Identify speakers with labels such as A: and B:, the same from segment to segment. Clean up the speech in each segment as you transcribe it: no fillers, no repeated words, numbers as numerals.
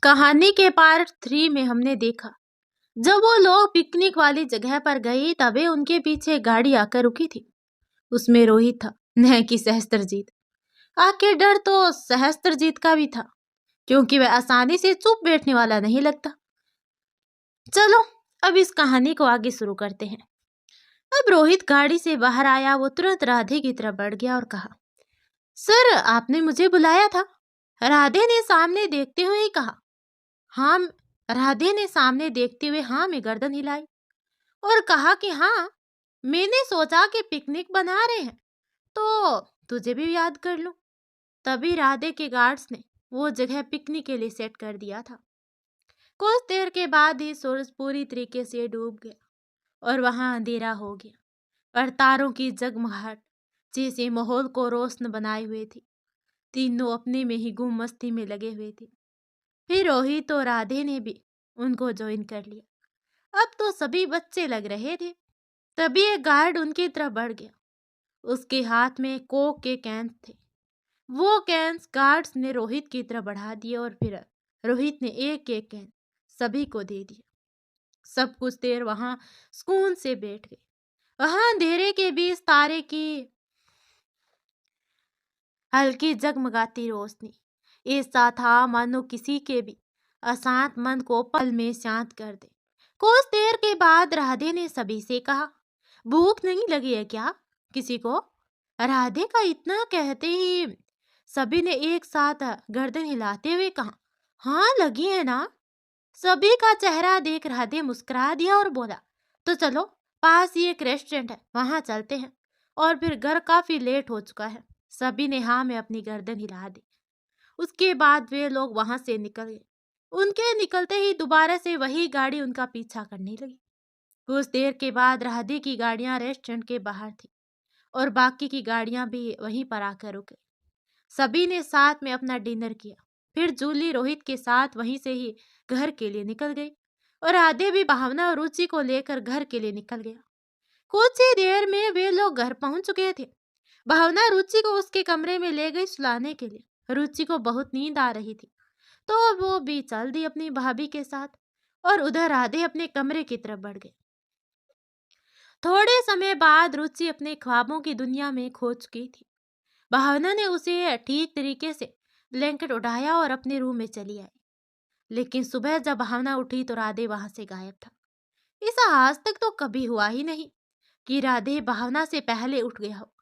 A: कहानी के पार्ट 3 में हमने देखा जब वो लोग पिकनिक वाली जगह पर गए तभी उनके पीछे एक गाड़ी आकर रुकी थी। उसमें रोहित था, न कि सहस्त्रजीत। आखिर डर तो सहस्त्रजीत का भी था क्योंकि वह आसानी से चुप बैठने वाला नहीं लगता। चलो अब इस कहानी को आगे शुरू करते हैं। अब रोहित गाड़ी से बाहर आया। वो तुरंत राधे की तरफ बढ़ गया और कहा, सर आपने मुझे बुलाया था। राधे ने सामने देखते हुए ही कहा, हाँ। राधे ने सामने देखते हुए हाँ में गर्दन हिलाई और कहा कि हाँ, मैंने सोचा कि पिकनिक बना रहे हैं तो तुझे भी याद कर लूं। तभी राधे के गार्ड्स ने वो जगह पिकनिक के लिए सेट कर दिया था। कुछ देर के बाद ही सूरज पूरी तरीके से डूब गया और वहां अंधेरा हो गया और तारों की जगमगाहट जैसे माहौल को रोशन बनाए हुए थी। तीनों अपने में ही गुम मस्ती में लगे हुए थे। फिर रोहित और राधे ने भी उनको ज्वाइन कर लिया। अब तो सभी बच्चे लग रहे थे। तभी एक गार्ड उनकी तरफ बढ़ गया। उसके हाथ में कोक के कैंस थे। वो कैंस गार्ड्स ने रोहित की तरफ बढ़ा दिए और फिर रोहित ने एक एक कैन सभी को दे दिया। सब कुछ देर वहां सुकून से बैठ गए। वहां अंधेरे के बीच तारे की हल्की जगमगाती रोशनी ऐसा था मानो किसी के भी अशांत मन को पल में शांत कर दे। कुछ देर के बाद राधे ने सभी से कहा, भूख नहीं लगी है क्या किसी को? राधे का इतना कहते ही सभी ने एक साथ गर्दन हिलाते हुए कहा, हाँ लगी है ना। सभी का चेहरा देख राधे मुस्कुरा दिया और बोला, तो चलो पास ही एक रेस्टोरेंट है वहां चलते हैं। और फिर घर काफी लेट हो चुका है। सभी ने हाँ में अपनी गर्दन हिला दी। उसके बाद वे लोग वहां से निकल गए। उनके निकलते ही दोबारा से वही गाड़ी उनका पीछा करने लगी। कुछ देर के बाद राधे की गाड़ियां रेस्टोरेंट के बाहर थी और बाकी की गाड़ियां भी वहीं पर आकर रुक गई। सभी ने साथ में अपना डिनर किया। फिर जूली रोहित के साथ वहीं से ही घर के लिए निकल गई और राधे भी भावना और रुचि को लेकर घर के लिए निकल गया। कुछ ही देर में वे लोग घर पहुंच चुके थे। भावना रुचि को उसके कमरे में ले गई सुलाने के लिए। रुचि को बहुत नींद आ रही थी तो वो भी चल दी अपनी भाभी के साथ और उधर राधे अपने कमरे की तरफ बढ़ गए। थोड़े समय बाद रुचि अपने ख्वाबों की दुनिया में खो चुकी थी। भावना ने उसे ठीक तरीके से ब्लैंकेट उठाया और अपने रूम में चली आई। लेकिन सुबह जब भावना उठी तो राधे वहां से गायब था। ऐसा आज तक तो कभी हुआ ही नहीं कि राधे भावना से पहले उठ गया हो।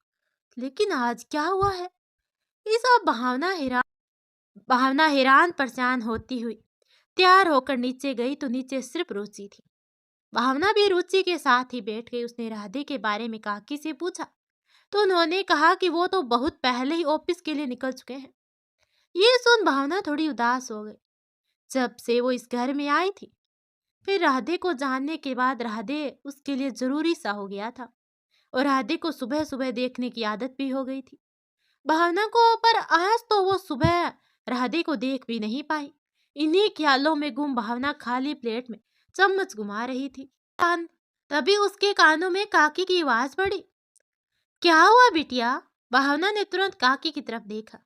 A: लेकिन आज क्या हुआ है? ऐसा भावना हैरान परेशान होती हुई तैयार होकर नीचे गई तो नीचे सिर्फ रुचि थी। भावना भी रुचि के साथ ही बैठ गई। उसने राधे के बारे में काकी से पूछा तो उन्होंने कहा कि वो तो बहुत पहले ही ऑफिस के लिए निकल चुके हैं। ये सुन भावना थोड़ी उदास हो गई। जब से वो इस घर में आई थी फिर राधे को जानने के बाद राधे उसके लिए जरूरी सा हो गया था और राधे को सुबह सुबह देखने की आदत भी हो गई थी भावना को। पर आज तो वो सुबह राधे को देख भी नहीं पाई। इन्हीं ख्यालों में गुम भावना खाली प्लेट में चम्मच घुमा रही थी। तभी उसके कानों में काकी की आवाज पड़ी, क्या हुआ बिटिया? भावना ने तुरंत काकी की तरफ देखा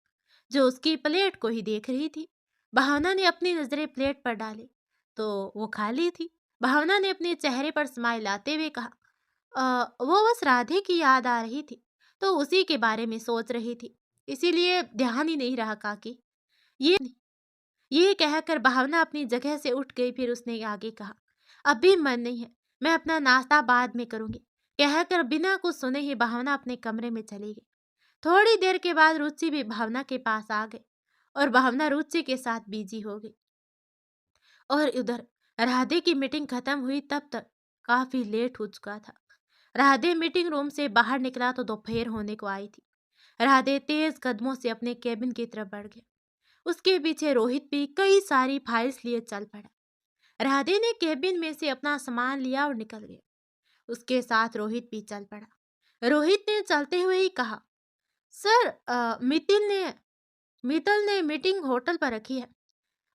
A: जो उसकी प्लेट को ही देख रही थी। भावना ने अपनी नजरें प्लेट पर डाली तो वो खाली थी। भावना ने अपने चेहरे पर स्माइल लाते हुए कहा, वो बस राधे की याद आ रही थी तो उसी के बारे में सोच रही थी, इसीलिए ध्यान ही नहीं रहा काकी। ये ये कहकर भावना अपनी जगह से उठ गई। फिर उसने आगे कहा, अभी मन नहीं है, मैं अपना नाश्ता बाद में करूंगी। कहकर बिना कुछ सुने ही भावना अपने कमरे में चली गई। थोड़ी देर के बाद रुचि भी भावना के पास आ गई और भावना रुचि के साथ बिजी हो गई। और उधर राधे की मीटिंग खत्म हुई तब तक काफी लेट हो चुका था। राधे मीटिंग रूम से बाहर निकला तो दोपहर होने को आई थी। राधे तेज कदमों से अपने केबिन की तरफ बढ़ गया। उसके पीछे रोहित भी कई सारी फाइल्स लिए चल पड़ा। राधे ने केबिन में से अपना सामान लिया और निकल गया। उसके साथ रोहित भी चल पड़ा। रोहित ने चलते हुए ही कहा, सर मित्तल ने मीटिंग होटल पर रखी है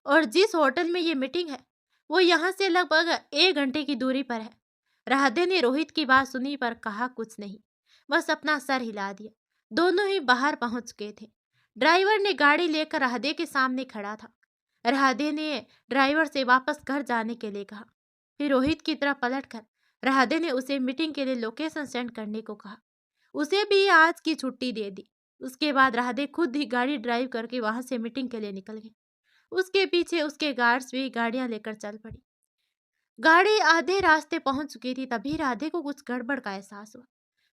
A: और जिस होटल में ये मीटिंग है वो यहाँ से लगभग 1 घंटे की दूरी पर है। राधे ने रोहित की बात सुनी पर कहा कुछ नहीं, बस अपना सर हिला दिया। दोनों ही बाहर पहुंच गए थे। ड्राइवर ने गाड़ी लेकर राधे के सामने खड़ा था। राधे ने ड्राइवर से वापस घर जाने के लिए कहा। फिर रोहित की तरफ पलटकर राधे ने उसे मीटिंग के लिए लोकेशन सेंड करने को कहा। उसे भी आज की छुट्टी दे दी। उसके बाद राधे खुद ही गाड़ी ड्राइव करके वहां से मीटिंग के लिए निकल गई। उसके पीछे उसके गार्ड्स भी गाड़ियां लेकर चल पड़ी। गाड़ी आधे रास्ते पहुंच चुकी थी, तभी राधे को कुछ गड़बड़ का एहसास हुआ।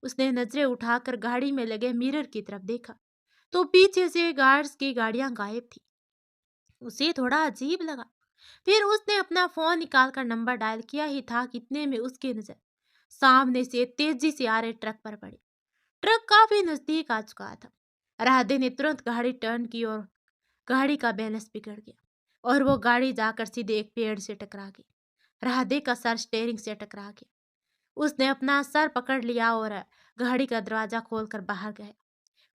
A: उसने नजरें उठाकर गाड़ी में लगे मिरर की तरफ देखा तो पीछे से गार्ड्स की गाड़ियां गायब थी। उसे थोड़ा अजीब लगा। फिर उसने अपना फोन निकालकर नंबर डायल किया ही था कि इतने में उसकी नजर सामने से तेजी से आ रहे ट्रक पर पड़ी। ट्रक काफी नजदीक आ चुका था। राधे ने तुरंत गाड़ी टर्न की और गाड़ी का बैलेंस बिगड़ गया और वो गाड़ी जाकर सीधे एक पेड़ से टकरा गई। राधे का सर स्टेयरिंग से टकरा गया। उसने अपना सर पकड़ लिया और गाड़ी का दरवाजा खोलकर बाहर गया।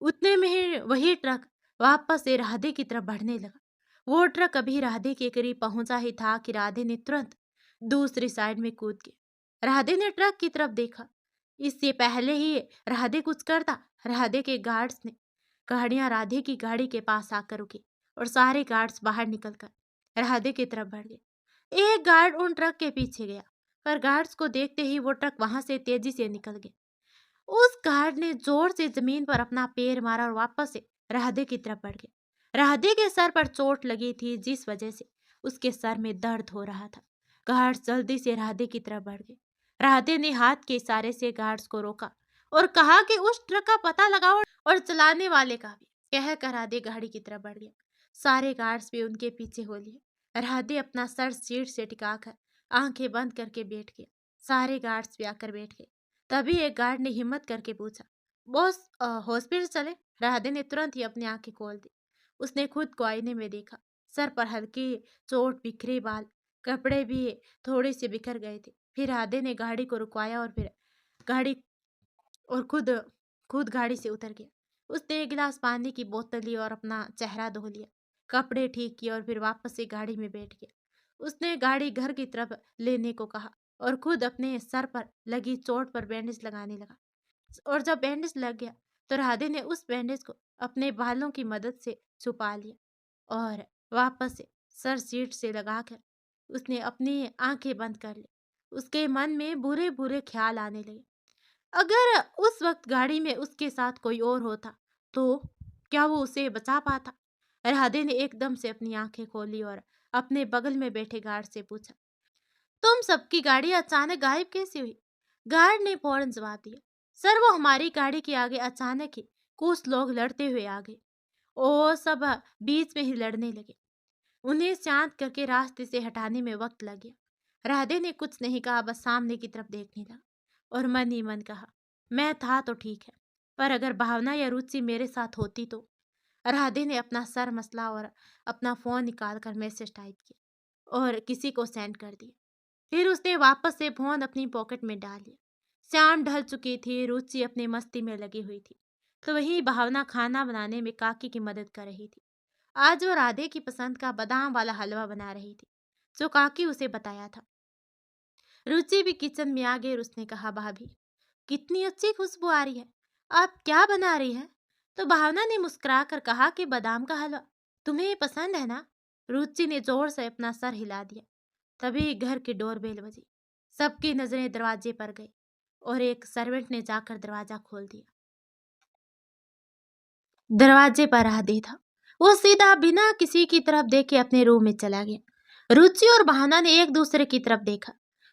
A: उतने में ही वही ट्रक वापस से राधे की तरफ बढ़ने लगा। वो ट्रक अभी राधे के करीब पहुंचा ही था कि राधे ने तुरंत दूसरी साइड में कूद गया। राधे ने ट्रक की तरफ देखा। इससे पहले ही राधे कुछ करता, राधे के गार्ड्स ने गाड़ियां राधे की गाड़ी के पास आकर रुकी और सारे गार्ड्स बाहर निकलकर राधे की तरफ बढ़ गए। एक गार्ड उन ट्रक के पीछे गया, पर गार्ड्स को देखते ही वो ट्रक वहां से तेजी से निकल गया। उस गार्ड ने जोर से जमीन पर अपना पैर मारा और वापस से राधे की तरफ बढ़ गया। राधे के सर पर चोट लगी थी, जिस वजह से उसके सर में दर्द हो रहा था। गार्ड्स जल्दी से राधे की तरफ बढ़ गए। राधे ने हाथ के इशारे से गार्ड्स को रोका और कहा कि उस ट्रक का पता लगाओ और चलाने वाले का भी। कहकर राधे गाड़ी की तरफ बढ़ गया। सारे गार्ड्स भी उनके पीछे हो लिए। राधे अपना सर सीट से टिकाकर आंखें बंद करके बैठ गया। सारे गार्ड्स भी आकर बैठ गए। तभी एक गार्ड ने हिम्मत करके पूछा, बॉस हॉस्पिटल चले? राधे ने तुरंत ही अपनी आंखें खोल दी। उसने खुद को आईने में देखा। सर पर हल्की चोट, बिखरे बाल, कपड़े भी थोड़े से बिखर गए थे। फिर राधे ने गाड़ी को रुकवाया और फिर गाड़ी और खुद खुद गाड़ी से उतर गया। उसने एक गिलास पानी की बोतल ली और अपना चेहरा धो लिया, कपड़े ठीक किए और फिर वापस से गाड़ी में बैठ गया। उसने गाड़ी घर की तरफ लेने को कहा और खुद अपने सर पर लगी चोट पर बैंडेज लगाने लगा। और जब बैंडेज लग गया तो राधे ने उस बैंडेज को अपने बालों की मदद से छुपा लिया और वापस से सर सीट से लगाकर उसने अपनी आंखें बंद कर ली। उसके मन में बुरे बुरे ख्याल आने लगे। अगर उस वक्त गाड़ी में उसके साथ कोई और होता तो क्या वो उसे बचा पाता? राधे ने एकदम से अपनी आंखें खोली और अपने बगल में बैठे गार्ड से पूछा, तुम सबकी गाड़ी अचानक गायब कैसे हुई? गार्ड ने फौरन जवाब दिया, सर वो हमारी गाड़ी के आगे अचानक ही कुछ लोग लड़ते हुए आ गए। ओ सब बीच में ही लड़ने लगे। उन्हें शांत करके रास्ते से हटाने में वक्त लग गया। राधे ने कुछ नहीं कहा, बस सामने की तरफ देखने लगा और मन ही मन कहा, मैं था तो ठीक है, पर अगर भावना या रुचि मेरे साथ होती तो। राधे ने अपना सर मसला और अपना फोन निकालकर मैसेज टाइप किया और किसी को सेंड कर दिया। फिर उसने वापस से फोन अपनी पॉकेट में डाल लिया। शाम ढल चुकी थी। रुचि अपनी मस्ती में लगी हुई थी तो वही भावना खाना बनाने में काकी की मदद कर रही थी। आज वो राधे की पसंद का बादाम वाला हलवा बना रही थी जो काकी उसे बताया था। रुचि भी किचन में आ गई और उसने कहा, भाभी कितनी अच्छी खुशबू आ रही है, आप क्या बना रही हैं? तो भावना ने मुस्कुराकर कहा कि बादाम का हलवा। तुम्हें पसंद है ना? रुचि ने जोर से अपना सर हिला दिया। तभी घर की डोरबेल बजी। सबकी नजरें दरवाजे पर गई और एक सर्वेंट ने जाकर दरवाजा खोल दिया। दरवाजे पर राधे था। वो सीधा बिना किसी की तरफ देखे अपने रूम में चला गया। रुचि और भावना ने एक दूसरे की तरफ देखा,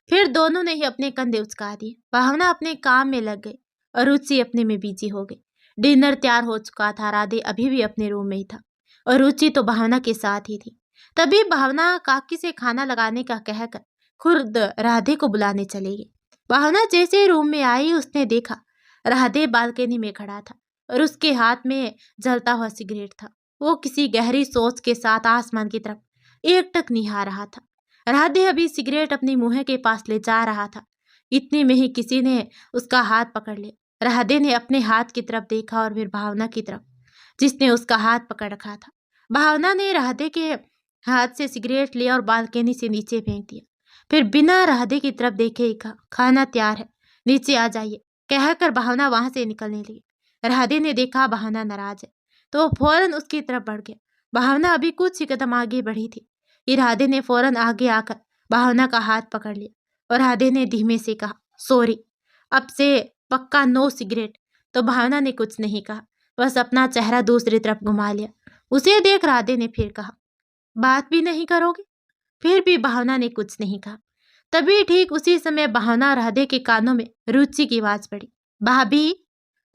A: फिर दोनों ने ही अपने कंधे उचका दिए। भावना अपने काम में लग गई और रुचि अपने में बिजी हो गई। डिनर तैयार हो चुका था। राधे अभी भी अपने रूम में ही था और रुचि तो भावना के साथ ही थी। तभी भावना काकी से खाना लगाने का कहकर खुद राधे को बुलाने चली गई। भावना जैसे ही रूम में आई उसने देखा राधे बालकनी में खड़ा था और उसके हाथ में जलता हुआ सिगरेट था। वो किसी गहरी सोच के साथ आसमान की तरफ एकटक निहार रहा था। राधे अभी सिगरेट अपनी मुंह के पास ले जा रहा था। इतने में ही किसी ने उसका हाथ पकड़ लिया। राधे ने अपने हाथ की तरफ देखा और फिर भावना की तरफ जिसने उसका हाथ पकड़ रखा था। भावना ने राधे के हाथ से सिगरेट लिया और बालकनी से नीचे फेंक दिया। फिर बिना राधे की तरफ देखे ही कहा, खाना तैयार है, नीचे आ जाइए, कहकर भावना वहां से निकलने लगी। राधे ने देखा भावना नाराज है तो वो फौरन उसकी तरफ बढ़ गया। भावना अभी कुछ ही कदम आगे बढ़ी थी कि राधे ने फौरन आगे आकर भावना का हाथ पकड़ लिया और राधे ने धीमे से कहा, सॉरी, अब से पक्का नो सिगरेट। तो भावना ने कुछ नहीं कहा, बस अपना चेहरा दूसरी तरफ घुमा लिया। उसे देख राधे ने फिर कहा, बात भी नहीं करोगे? फिर भी भावना ने कुछ नहीं कहा। तभी ठीक उसी समय भावना और राधे के कानों में रुचि की आवाज पड़ी, भाभी।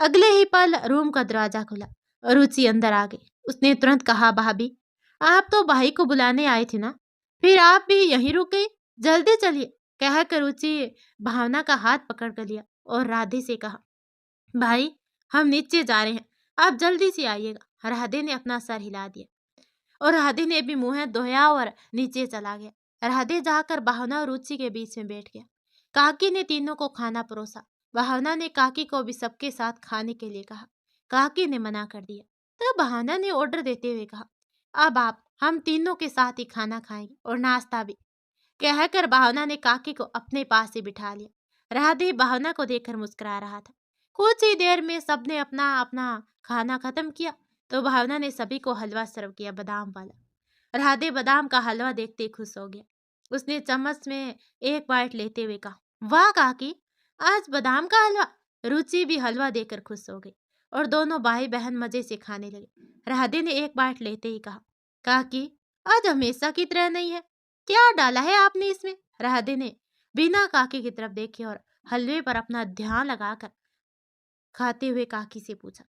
A: अगले ही पल रूम का दरवाजा खुला और रुचि अंदर आ गई। उसने तुरंत कहा, भाभी, आप तो भाई को बुलाने आए थे ना, फिर आप भी यहीं रुक गई? जल्दी चलिए। कहकर रुचि भावना का हाथ पकड़ कर लिया और राधे से कहा, भाई, हम नीचे जा रहे हैं, आप जल्दी से आइएगा। राधे ने अपना सर हिला दिया और राधे ने भी मुंह धोया और नीचे चला गया। राधे जाकर भावना और रुचि के बीच में बैठ गया। काकी ने तीनों को खाना परोसा। भावना ने काकी को भी सबके साथ खाने के लिए कहा। काकी ने मना कर दिया। तो भावना ने ऑर्डर देते हुए कहा, अब आप हम तीनों के साथ ही खाना खाएंगे और नाश्ता भी। कहकर भावना ने काकी को अपने पास ही बिठा लिया। राधे भावना को देखकर मुस्कुरा रहा था। कुछ ही देर में सबने अपना अपना खाना खत्म किया तो भावना ने सभी को हलवा सर्व किया, बादाम वाला। राधे बादाम का हलवा देखते ही खुश हो गया। उसने चम्मच में एक बाइट लेते हुए कहा, वाह काकी, आज बादाम का हलवा। रुचि भी हलवा देकर खुश हो गई और दोनों भाई बहन मजे से खाने लगे। राधे ने एक बाइट लेते ही कहा, काकी, आज हमेशा की तरह नहीं है, क्या डाला है आपने इसमें? राधे ने बिना काकी की तरफ देखे और हलवे पर अपना ध्यान लगाकर खाते हुए काकी से पूछा।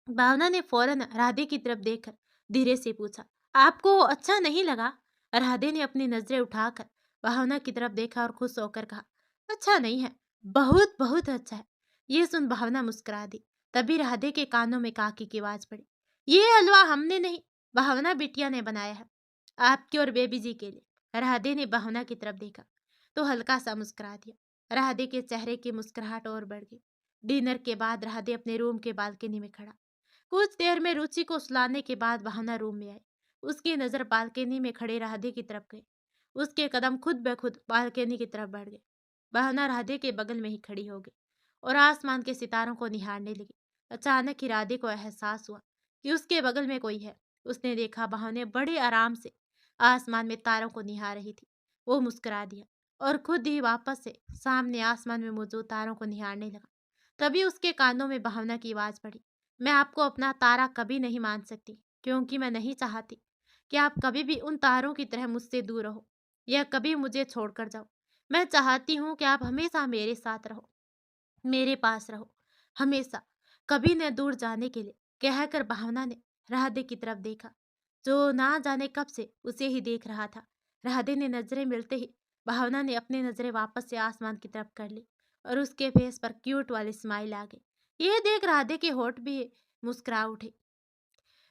A: भावना ने फौरन राधे की तरफ देखकर धीरे से पूछा, आपको अच्छा नहीं लगा? राधे ने अपनी नजरें उठाकर भावना की तरफ देखा और खुश होकर कहा, अच्छा नहीं है, बहुत बहुत अच्छा है। ये सुन भावना मुस्कुरा दी। तभी राधे के कानों में काकी की आवाज पड़ी, ये हलवा हमने नहीं, भावना बिटिया ने बनाया है, आपके और बेबी जी के लिए। राधे ने भावना की तरफ देखा तो हल्का सा मुस्कुरा दिया। राधे के चेहरे की मुस्कुराहट और बढ़ गई। डिनर के बाद राधे अपने रूम के बालकनी में खड़ा। कुछ देर में रुचि को सुलाने के बाद भावना रूम में आई। उसकी नजर बालकनी में खड़े राधे की तरफ गई। उसके कदम खुद ब खुद बालकनी की तरफ बढ़ गए। भावना राधे के बगल में ही खड़ी हो गई और आसमान के सितारों को निहारने लगी। अचानक ही राधे को एहसास हुआ कि उसके बगल में कोई है। उसने देखा भावना बड़े आराम से आसमान में तारों को निहार रही थी। वो मुस्कुरा दिया और खुद ही वापस से सामने आसमान में मौजूद तारों को निहारने लगा। तभी उसके कानों में भावना की आवाज पड़ी, मैं आपको अपना तारा कभी नहीं मान सकती, क्योंकि मैं नहीं चाहती कि आप कभी भी उन तारों की तरह मुझसे दूर रहो या कभी मुझे छोड़कर जाओ। मैं चाहती हूँ कि आप हमेशा मेरे साथ रहो, मेरे पास रहो, हमेशा, कभी न दूर जाने के लिए। कहकर भावना ने राधे की तरफ देखा, जो ना जाने कब से उसे ही देख रहा था। राधे ने नजरें मिलते ही भावना ने अपनी नजरें वापस से आसमान की तरफ कर ली और उसके फेस पर क्यूट वाली स्माइल आ गई। ये देख राधे के होठ भी मुस्कुरा उठे।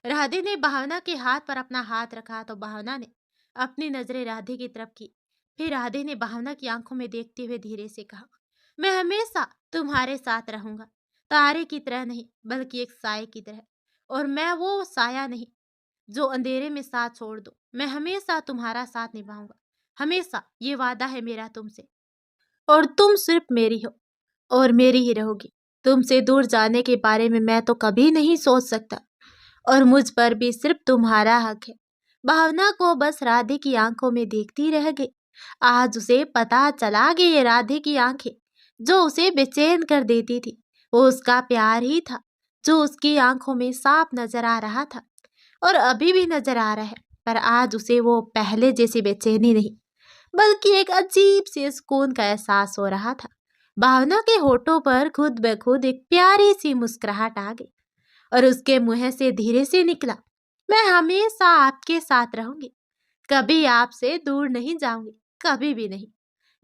A: राधे ने भावना के हाथ पर अपना हाथ रखा तो भावना ने अपनी नजरें राधे की तरफ की। फिर राधे ने भावना की आंखों में देखते हुए धीरे से कहा, मैं हमेशा तुम्हारे साथ रहूंगा, तारे की तरह नहीं बल्कि एक साए की तरह। और मैं वो साया नहीं जो अंधेरे में साथ छोड़ दो। मैं हमेशा तुम्हारा साथ निभाऊंगा, हमेशा, ये वादा है मेरा तुमसे। और तुम सिर्फ मेरी हो और मेरी ही रहोगी। तुमसे दूर जाने के बारे में मैं तो कभी नहीं सोच सकता और मुझ पर भी सिर्फ तुम्हारा हक है। भावना को बस राधे की आंखों में देखती रह गई। आज उसे पता चला कि ये राधे की आंखें जो उसे बेचैन कर देती थी, वो उसका प्यार ही था, जो उसकी आंखों में साफ नजर आ रहा था और अभी भी नजर आ रहा है। पर आज उसे वो पहले जैसी बेचैनी नहीं, बल्कि एक अजीब से सुकून का एहसास हो रहा था। भावना के होठों पर खुद ब खुद एक प्यारी सी मुस्कुराहट आ गई और उसके मुंह से धीरे से निकला, मैं हमेशा आपके साथ रहूंगी, कभी आपसे दूर नहीं जाऊंगी, कभी भी नहीं।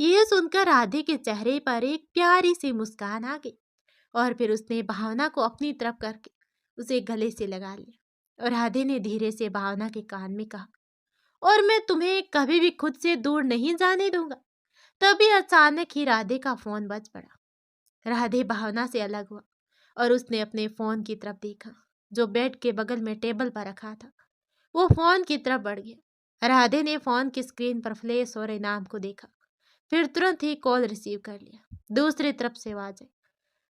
A: ये सुनकर राधे के चेहरे पर एक प्यारी सी मुस्कान आ गई और फिर उसने भावना को अपनी तरफ करके उसे गले से लगा लिया और राधे ने धीरे से भावना के कान में कहा, और मैं तुम्हें कभी भी खुद से दूर नहीं जाने दूंगा। तभी अचानक ही राधे का फोन बज पड़ा। राधे भावना से अलग हुआ और उसने अपने फोन की तरफ देखा जो बेड के बगल में टेबल पर रखा था। वो फोन की तरफ बढ़ गया। राधे ने फोन की स्क्रीन पर फ्लैश हो रहे नाम को देखा, फिर तुरंत ही कॉल रिसीव कर लिया। दूसरी तरफ से आवाज आई,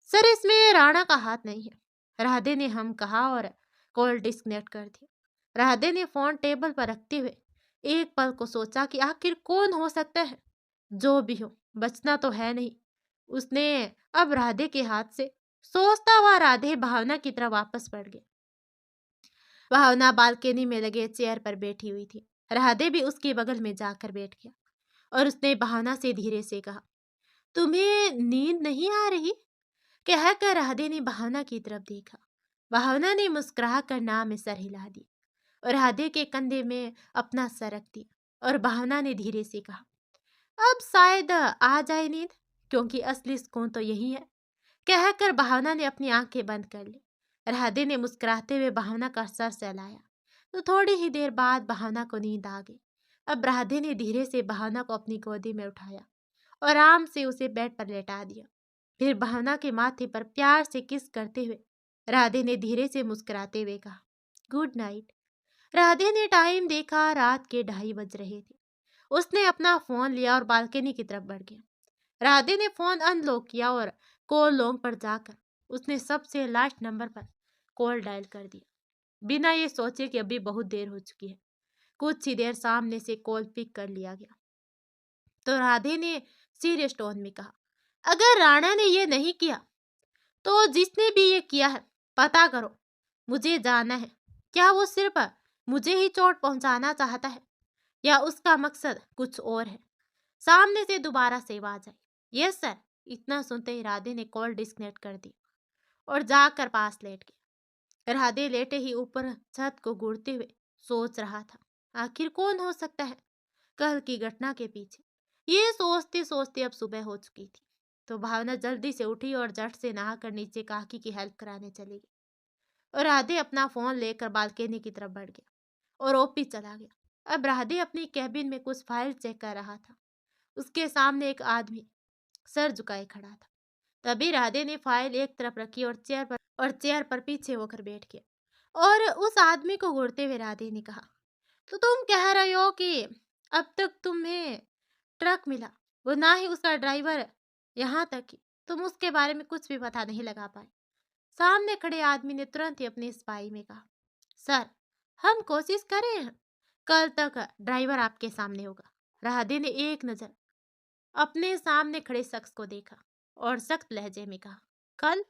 A: सर, इसमें राणा का हाथ नहीं है। राधे ने हम कहा और कॉल डिस्कनेक्ट कर दिया। राधे ने फोन टेबल पर रखते हुए एक पल को सोचा कि आखिर कौन हो सकता है। जो भी हो, बचना तो है नहीं। उसने अब राधे के हाथ से सोचता हुआ राधे भावना की तरफ वापस बढ़ गया। भावना बालकनी में लगे चेयर पर बैठी हुई थी। राधे भी उसके बगल में जाकर बैठ गया और उसने भावना से धीरे से कहा, तुम्हें नींद नहीं आ रही? कहकर राधे ने भावना की तरफ देखा। भावना ने मुस्कुरा कर नाम में सर हिला दिया और राधे के कंधे में अपना सर रख दिया और भावना ने धीरे से कहा, अब शायद आ जाए नींद, क्योंकि असली सुकून तो यही है। कहकर भावना ने अपनी आंखें बंद कर ली। राधे ने मुस्कुराते हुए भावना का सर सहलाया तो थोड़ी ही देर बाद भावना को नींद आ गई। अब राधे ने धीरे से भावना को अपनी गोदी में उठाया और आराम से उसे बेड पर लेटा दिया। फिर भावना के माथे पर प्यार से किस करते हुए राधे ने धीरे से मुस्कुराते हुए कहा, गुड नाइट। राधे ने टाइम देखा, रात के 2:30 बज रहे थे। उसने अपना फोन लिया और बालकनी की तरफ बढ़ गया। राधे ने फोन अनलॉक किया और कॉल लॉन्ग पर जाकर उसने सबसे लास्ट नंबर पर कॉल डायल कर दिया, बिना ये सोचे कि अभी बहुत देर हो चुकी है। कुछ ही देर सामने से कॉल पिक कर लिया गया तो राधे ने सीरियस टोन में कहा, अगर राणा ने ये नहीं किया तो जिसने भी ये किया है पता करो। मुझे जानना है, क्या वो सिर्फ मुझे ही चोट पहुंचाना चाहता है या उसका मकसद कुछ और है। सामने से दोबारा से आवाज आई, यस सर। इतना सुनते ही राधे ने कॉल डिस्कनेक्ट कर दी और जाकर पास लेट गया। राधे लेटे ही ऊपर छत को घूरते हुए सोच रहा था, आखिर कौन हो सकता है कल की घटना के पीछे। ये सोचते सोचते अब सुबह हो चुकी थी तो भावना जल्दी से उठी और झट से नहाकर नीचे काकी की हेल्प कराने चली गई और राधे अपना फोन लेकर बालकनी की तरफ बढ़ गया और ओपी चला गया। अब राधे अपनी कैबिन में कुछ फाइल चेक कर रहा था। उसके सामने एक आदमी सर झुकाए खड़ा था। तभी राधे ने फाइल एक तरफ रखी और चेयर पर पीछे होकर बैठ गया और उस आदमी को घूरते हुए राधे ने कहा, तो तुम कह रहे हो कि अब तक तुम्हें ट्रक मिला, वो ना ही उसका ड्राइवर, यहाँ तक कि तुम उसके बारे में कुछ भी पता नहीं लगा पाए। सामने खड़े आदमी ने तुरंत ही अपनी स्पाई में कहा, सर हम कोशिश कर रहे हैं, कल तक ड्राइवर आपके सामने होगा। राधे ने एक नजर अपने सामने खड़े शख्स को देखा और सख्त लहजे में कहा, कल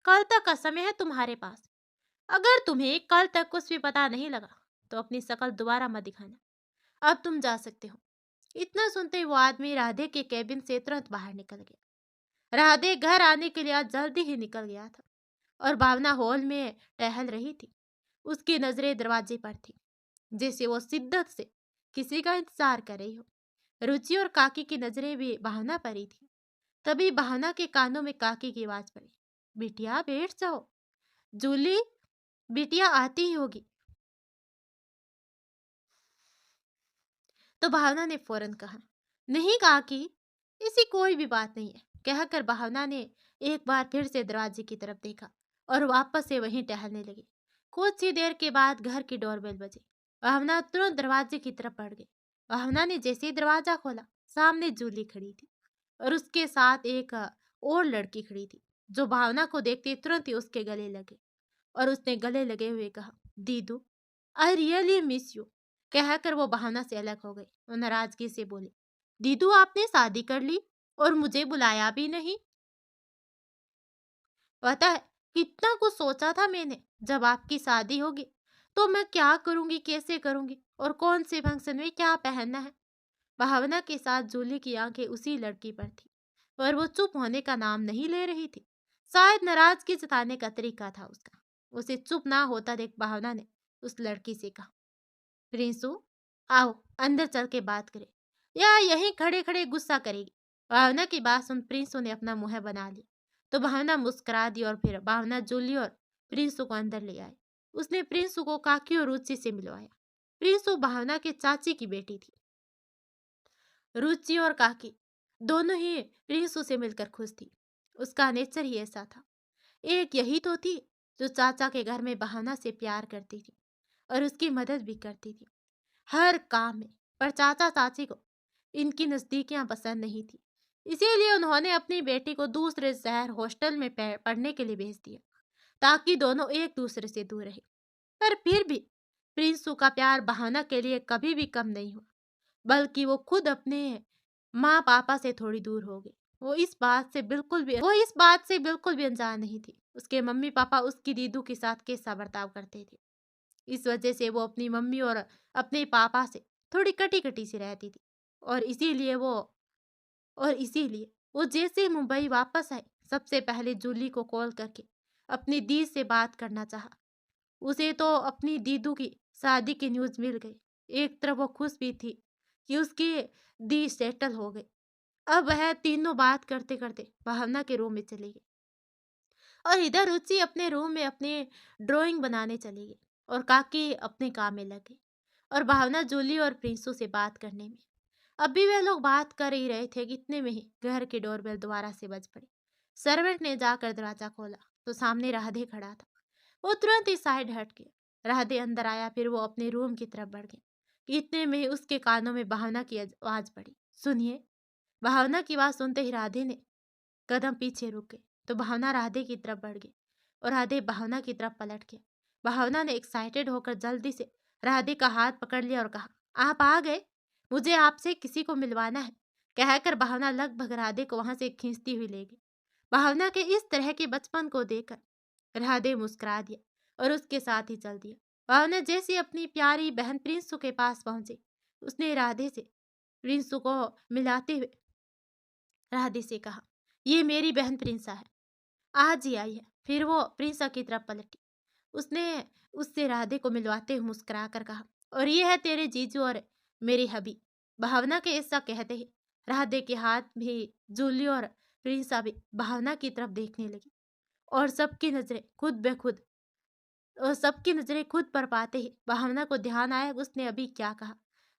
A: कल तक का समय है तुम्हारे पास। अगर तुम्हें कल तक कुछ भी पता नहीं लगा तो अपनी शक्ल दोबारा मत दिखाना, अब तुम जा सकते हो। इतना सुनते ही वो आदमी राधे के कैबिन से तुरंत बाहर निकल गया। राधे घर आने के लिए आज जल्दी ही निकल गया था और भावना हॉल में टहल रही थी। उसकी नजरें दरवाजे पर थी, जैसे वो शिद्दत से किसी का इंतजार कर रही हो। रुचि और काकी की नजरें भी भावना पर ही थी। तभी भावना के कानों में काकी की आवाज पड़ी, बिटिया बैठ जाओ, जूली बिटिया आती ही होगी। तो भावना ने फौरन कहा, नहीं काकी, ऐसी कोई भी बात नहीं है। कहकर भावना ने एक बार फिर से दरवाजे की तरफ देखा और वापस से वहीं टहलने लगी। कुछ ही देर के बाद घर की डोरबेल बजी। भावना तुरंत दरवाजे की तरफ बढ़ गई। भावना ने जैसे ही दरवाजा खोला, सामने जूली खड़ी थी और उसके साथ एक और लड़की खड़ी थी, जो भावना को देखते तुरंत ही उसके गले लगे और उसने गले लगे हुए कहा, दीदू आई रियली मिस यू। कहकर वो भावना से अलग हो गई और नाराजगी से बोली, दीदू आपने शादी कर ली और मुझे बुलाया भी नहीं। पता है कितना कुछ सोचा था मैंने, जब आपकी शादी होगी तो मैं क्या करूंगी, कैसे करूंगी और कौन से फंक्शन में क्या पहनना है। भावना के साथ जूली की आंखें उसी लड़की पर थी पर वो चुप होने का नाम नहीं ले रही थी। शायद नाराजगी जताने का तरीका था उसका। उसे चुप ना होता देख भावना ने उस लड़की से कहा, प्रिंसू आओ अंदर चल के बात करें, या यहीं खड़े खड़े गुस्सा करेगी। भावना की बात सुन प्रिंसू ने अपना मुंह बना लिया तो भावना मुस्कुरा दी और फिर भावना जूली और प्रिंसू को अंदर ले आए। उसने प्रिंसू को काकी और रुचि से मिलवाया। प्रिंसू भावना के चाची की बेटी थी। रुचि और काकी दोनों ही प्रिंसू से मिलकर खुश थी। उसका नेचर ही ऐसा था। एक यही तो थी जो चाचा के घर में भावना से प्यार करती थी और उसकी मदद भी करती थी हर काम में। पर चाचा चाची को इनकी नजदीकियां पसंद नहीं थी, इसीलिए उन्होंने अपनी बेटी को दूसरे शहर हॉस्टल में पढ़ने के लिए भेज दिया ताकि दोनों एक दूसरे से दूर रहे। पर फिर भी प्रिंसू का प्यार भावना के लिए कभी भी कम नहीं हुआ, बल्कि वो खुद अपने माँ पापा से थोड़ी दूर हो गई। वो इस बात से बिल्कुल भी अनजान नहीं थी। उसके मम्मी पापा उसकी दीदू के साथ कैसा बर्ताव करते थे। इस वजह से वो अपनी मम्मी और अपने पापा से थोड़ी कटी कटी सी रहती थी। और इसीलिए वो जैसे ही मुंबई वापस आई, सबसे पहले जूली को कॉल करके अपनी दी से बात करना चाहा। उसे तो अपनी दीदू की शादी की न्यूज़ मिल गई। एक तरफ वो खुश भी थी कि उसकी दी सेटल हो गई। अब वह तीनों बात करते करते भावना के रूम में चली गई और इधर रुचि अपने रूम में अपने ड्राइंग बनाने चली गई और काकी अपने काम में लगे और भावना जूली और प्रिंसू से बात करने में। अभी वे लोग बात कर ही रहे थे कि इतने में ही घर की डोरबेल दोबारा से बज पड़ी। सर्वेंट ने जाकर दरवाजा खोला तो सामने राधे खड़ा था। वो तुरंत ही साइड हट गया। राधे अंदर आया, फिर वो अपने रूम की तरफ बढ़ गया कि इतने में ही उसके कानों में भावना की आवाज पड़ी, सुनिए। भावना की आवाज सुनते ही राधे ने कदम पीछे रुक गए तो भावना राधे की तरफ बढ़ गई और राधे भावना की तरफ पलट गया। भावना ने एक्साइटेड होकर जल्दी से राधे का हाथ पकड़ लिया और कहा, आप आ गए, मुझे आपसे किसी को मिलवाना है। कहकर भावना लगभग राधे को वहां से खींचती हुई ले गई। भावना के इस तरह के बचपन को देखकर राधे मुस्कुरा दिया और उसके साथ ही चल दिया। भावना जैसे अपनी प्यारी बहन प्रिंसू के पास पहुंची, उसने राधे से प्रिंसू को मिलाते हुए राधे से कहा, ये मेरी बहन प्रिंसा है, आज ही आई है। फिर वो प्रिंसा की तरफ पलटी। उसने उससे राधे को मिलवाते हुए मुस्कुरा कर कहा, और ये है तेरे जीजू और मेरी हबी। भावना के ऐसा कहते ही राधे के हाथ भी जूली और प्रिंसा भी भावना की तरफ देखने लगी और सबकी नजरें खुद पर पाते ही भावना को ध्यान आया उसने अभी क्या कहा।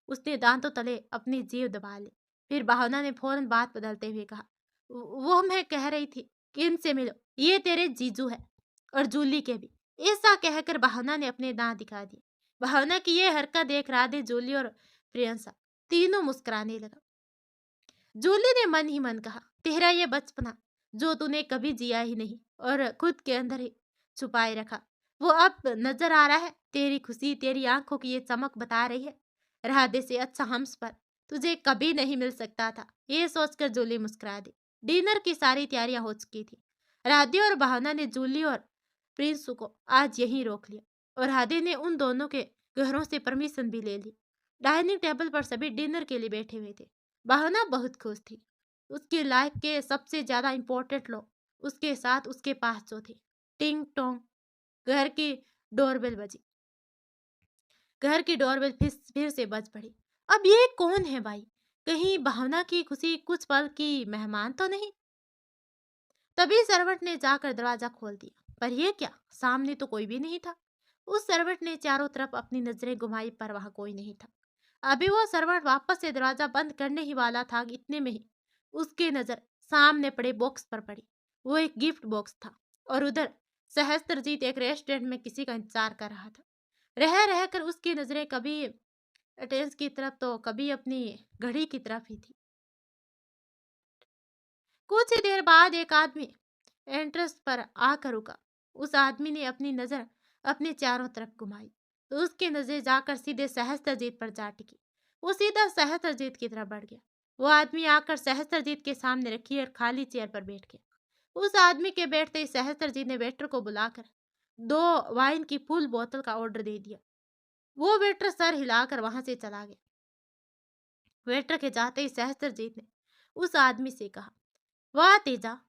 A: उसने दांतों तले अपनी जीभ दबा ली। फिर भावना ने फौरन बात बदलते हुए कहा, वो मैं कह रही थी कि इनसे मिलो, ये तेरे जीजू है और जूली के भी। ऐसा कहकर भावना ने अपने दांत दिखा दिए। भावना की ये हरकत देख राधे, जूली और प्रियंसा तीनों मुस्कुराने लगा। जूली ने मन ही मन कहा, तेरा ये बचपना जो तूने कभी जिया ही नहीं और खुद के अंदर ही छुपाए रखा, वो अब नजर आ रहा है। तेरी खुशी, तेरी आंखों की ये चमक बता रही है राधे से अच्छा हम्स पर तुझे कभी नहीं मिल सकता था। ये सोचकर जूली मुस्कुरा दी। डिनर की सारी तैयारियां हो चुकी थी। राधे और भावना ने जूली और प्रिंसू को आज यहीं रोक लिया और राधे ने उन दोनों के घरों से परमिशन भी ले ली। डाइनिंग टेबल पर सभी डिनर के लिए बैठे हुए थे। भावना बहुत खुश थी। उसकी लाइफ के सबसे ज्यादा इम्पोर्टेंट लोग उसके साथ उसके पास जो थे। टिंग टोंग, घर की डोरबेल बजी। घर की डोरबेल फिर से बज पड़ी। अब ये कौन है भाई? कहीं भावना की खुशी कुछ पल की मेहमान तो नहीं? तभी सर्वेंट ने जाकर दरवाजा खोल दिया, पर यह क्या, सामने तो कोई भी नहीं था। उस सर्वेंट ने चारों तरफ अपनी नजरें घुमाई पर वहां कोई नहीं था। अभी वो सर्वेंट वापस से दरवाजा बंद करने ही वाला था कि इतने में ही उसकी नजर सामने पड़े बॉक्स पर पड़ी। वो एक गिफ्ट बॉक्स था और उधर सहस्त्रजीत एक रेस्टोरेंट में किसी का इंतजार कर रहा था। रह रहकर उसकी नजरें कभी अटेंस की तरफ तो कभी अपनी घड़ी की तरफ ही थी। कुछ ही देर बाद एक आदमी एंट्रेंस पर आकर रुका। उस आदमी ने अपनी नजर अपने चारों तरफ घुमाई तो उसकी नजर जाकर सीधे सहस्त्रजीत पर जा टिकी। वो सीधा सहस्त्रजीत की तरफ बढ़ गया। वो आदमी आकर सहस्त्रजीत के सामने रखी और खाली चेयर पर बैठ गया। उस आदमी के बैठते ही सहस्त्रजीत ने वेटर को बुलाकर 2 वाइन की फुल बोतल का ऑर्डर दे दिया। वो वेटर सर हिलाकर वहां से चला गया। वेटर के जाते ही सहस्त्रजीत ने उस आदमी से कहा, वाह तेजा,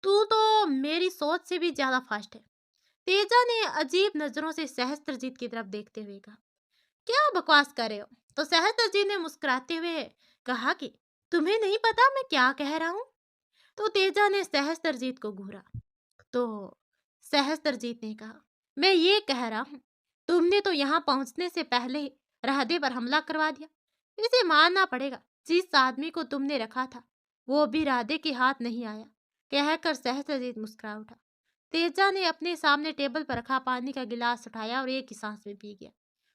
A: तू तो मेरी सोच से भी ज्यादा फास्ट है। तेजा ने अजीब नजरों से सहस्त्रजीत की तरफ देखते हुए कहा, क्या बकवास कर रहे हो? तो सहस्त्रजीत ने मुस्कुराते हुए कहा कि तुम्हें नहीं पता मैं क्या कह रहा हूँ? तो तेजा ने सहस्त्रजीत को घूरा तो सहस्त्रजीत ने कहा, मैं ये कह रहा हूँ तुमने तो यहाँ पहुंचने से पहले ही राधे पर हमला करवा दिया। इसे मानना पड़ेगा, जिस आदमी को तुमने रखा था वो भी राधे के हाथ नहीं आया। कहकर सहस्त्रजीत मुस्कुरा उठा। तेजा ने अपने सामने टेबल पर रखा पानी का गिलास उठाया और एक ही सांस में पी गया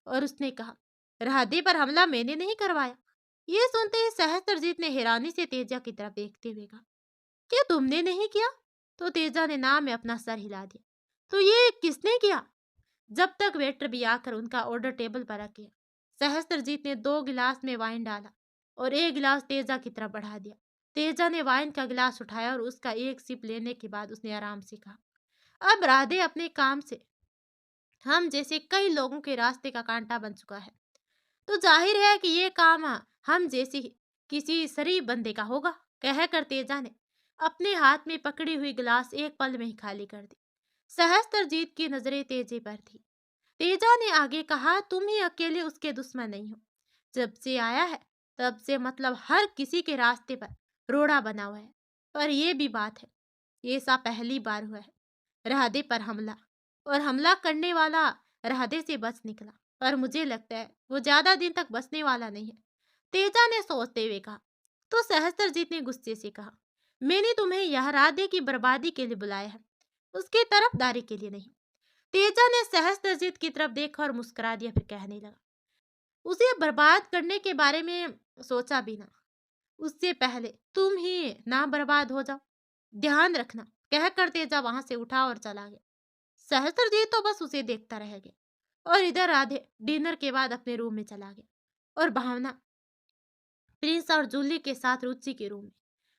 A: और उसने कहा, राधे पर हमला मैंने नहीं करवाया। ये सुनते ही सहस्त्रजीत ने हैरानी से तेजा की तरफ देखते हुए कहा, क्या तुमने नहीं किया? तो तेजा ने नाम में अपना सर हिला दिया। तो ये किसने किया? जब तक वेटर भी आकर उनका ऑर्डर टेबल पर रख गया। सहस्त्रजीत ने 2 गिलास में वाइन डाला और 1 गिलास तेजा की तरफ बढ़ा दिया। तेजा ने वाइन का गिलास उठाया और उसका एक सिप लेने के बाद उसने आराम से कहा, अब राधे अपने काम से हम जैसे कई लोगों के रास्ते का कांटा बन चुका है, तो जाहिर है कि ये काम हम जैसी किसी शरीफ बंदे का होगा। कहकर तेजा ने अपने हाथ में पकड़ी हुई गिलास एक पल में ही खाली कर दी। सहस्त्रजीत की नजरें तेजे पर थी। तेजा ने आगे कहा, तुम ही अकेले उसके दुश्मन नहीं हो। जब से आया है तब से मतलब हर किसी के रास्ते पर रोड़ा बना हुआ है। पर यह भी बात है, ये सा पहली बार हुआ है राधे पर हमला, और हमला करने वाला राधे से बच निकला। पर मुझे लगता है वो ज्यादा दिन तक बचने वाला नहीं है, तेजा ने सोचते हुए कहा। तो सहस्त्रजीत ने गुस्से से कहा, मैंने तुम्हें यह राधे की बर्बादी के लिए बुलाया है, उसकी तरफदारी के लिए नहीं। तेजा ने सहस्त्रजीत की तरफ देखा और मुस्कुरा दिया, फिर कहने लगा, उसे बर्बाद करने के बारे में सोचा भी ना, उससे पहले तुम ही ना बर्बाद हो जाओ, ध्यान रखना। कहकर तेजा वहां से उठा और चला गया। सहस्त्रजीत तो बस उसे देखता रह गया और इधर राधे डिनर के बाद अपने रूम में चला गया और भावना प्रिंस और जूली के साथ रुचि के रूम में।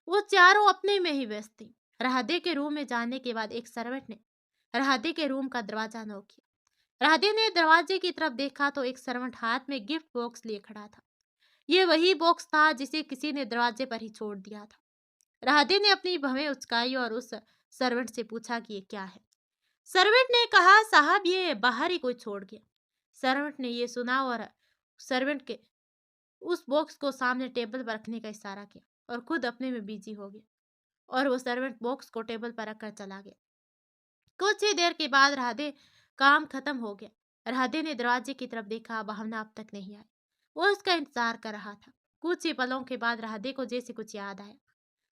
A: वो चारों अपने में ही व्यस्त थी। राधे के रूम में जाने के बाद एक सर्वेंट ने राधे के रूम का दरवाजा नॉक किया। राधे ने दरवाजे की तरफ देखा तो एक सर्वेंट हाथ में गिफ्ट बॉक्स लिए खड़ा था। ये वही बॉक्स था जिसे किसी ने दरवाजे पर ही छोड़ दिया था। राधे ने अपनी भवें उचकाई और उस सर्वेंट से पूछा कि ये क्या है। सर्वेंट ने कहा, साहब ये बाहर ही कोई छोड़ गया। सर्वेंट ने ये सुना और सर्वेंट के उस बॉक्स को सामने टेबल पर रखने का इशारा किया और खुद अपने में बिजी हो गया, और वो सर्वेंट बॉक्स को टेबल पर रखकर चला गया। कुछ ही देर के बाद राधे काम खत्म हो गया। राधे ने दरवाजे की तरफ देखा, भावना अब तक नहीं आई। वो उसका इंतजार कर रहा था। कुछ ही पलों के बाद राधे को जैसे कुछ याद आया।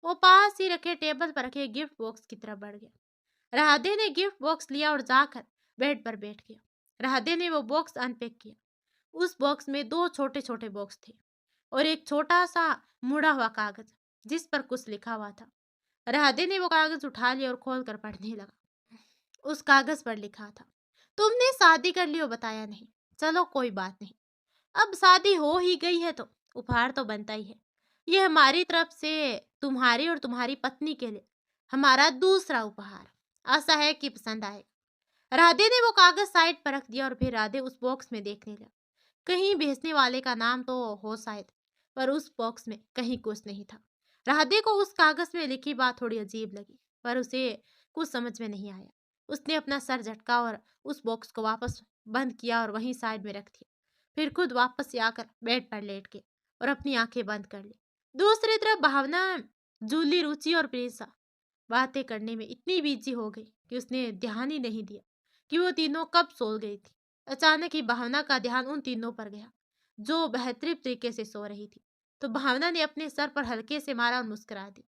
A: वो पास ही रखे टेबल पर रखे गिफ्ट बॉक्स की तरफ बढ़ गया। राधे ने गिफ्ट बॉक्स लिया और जाकर बेड पर बैठ गया। राधे ने वो बॉक्स अनपैक किया। उस बॉक्स में 2 छोटे छोटे बॉक्स थे और एक छोटा सा मुड़ा हुआ कागज जिस पर कुछ लिखा हुआ था। राधे ने वो कागज उठा लिया और खोलकर पढ़ने लगा। उस कागज पर लिखा था, तुमने शादी कर ली हो बताया नहीं, चलो कोई बात नहीं, अब शादी हो ही गई है तो उपहार तो बनता ही है। ये हमारी तरफ से तुम्हारी और तुम्हारी पत्नी के लिए हमारा दूसरा उपहार, आशा है कि पसंद आए। राधे ने वो कागज साइड पर रख दिया और फिर राधे उस बॉक्स में देखने लगा। कहीं भेजने वाले का नाम तो हो शायद, पर उस बॉक्स में कहीं कुछ नहीं था। राधे को उस कागज में लिखी बात थोड़ी अजीब लगी, पर उसे कुछ समझ में नहीं आया। उसने अपना सर झटका और उस बॉक्स को वापस बंद किया और वहीं साइड में रख दिया। फिर खुद वापस से आकर बेड पर लेट गए और अपनी आंखें बंद कर ली। दूसरी तरफ भावना, जूली, रुचि और प्रिंसा बातें करने में इतनी बिजी हो गई कि उसने ध्यान ही नहीं दिया कि वो तीनों कब सो गई थी। अचानक ही भावना का ध्यान उन तीनों पर गया जो बेहतरीन तरीके से सो रही थी। तो भावना ने अपने सर पर हल्के से मारा और मुस्कुरा दी।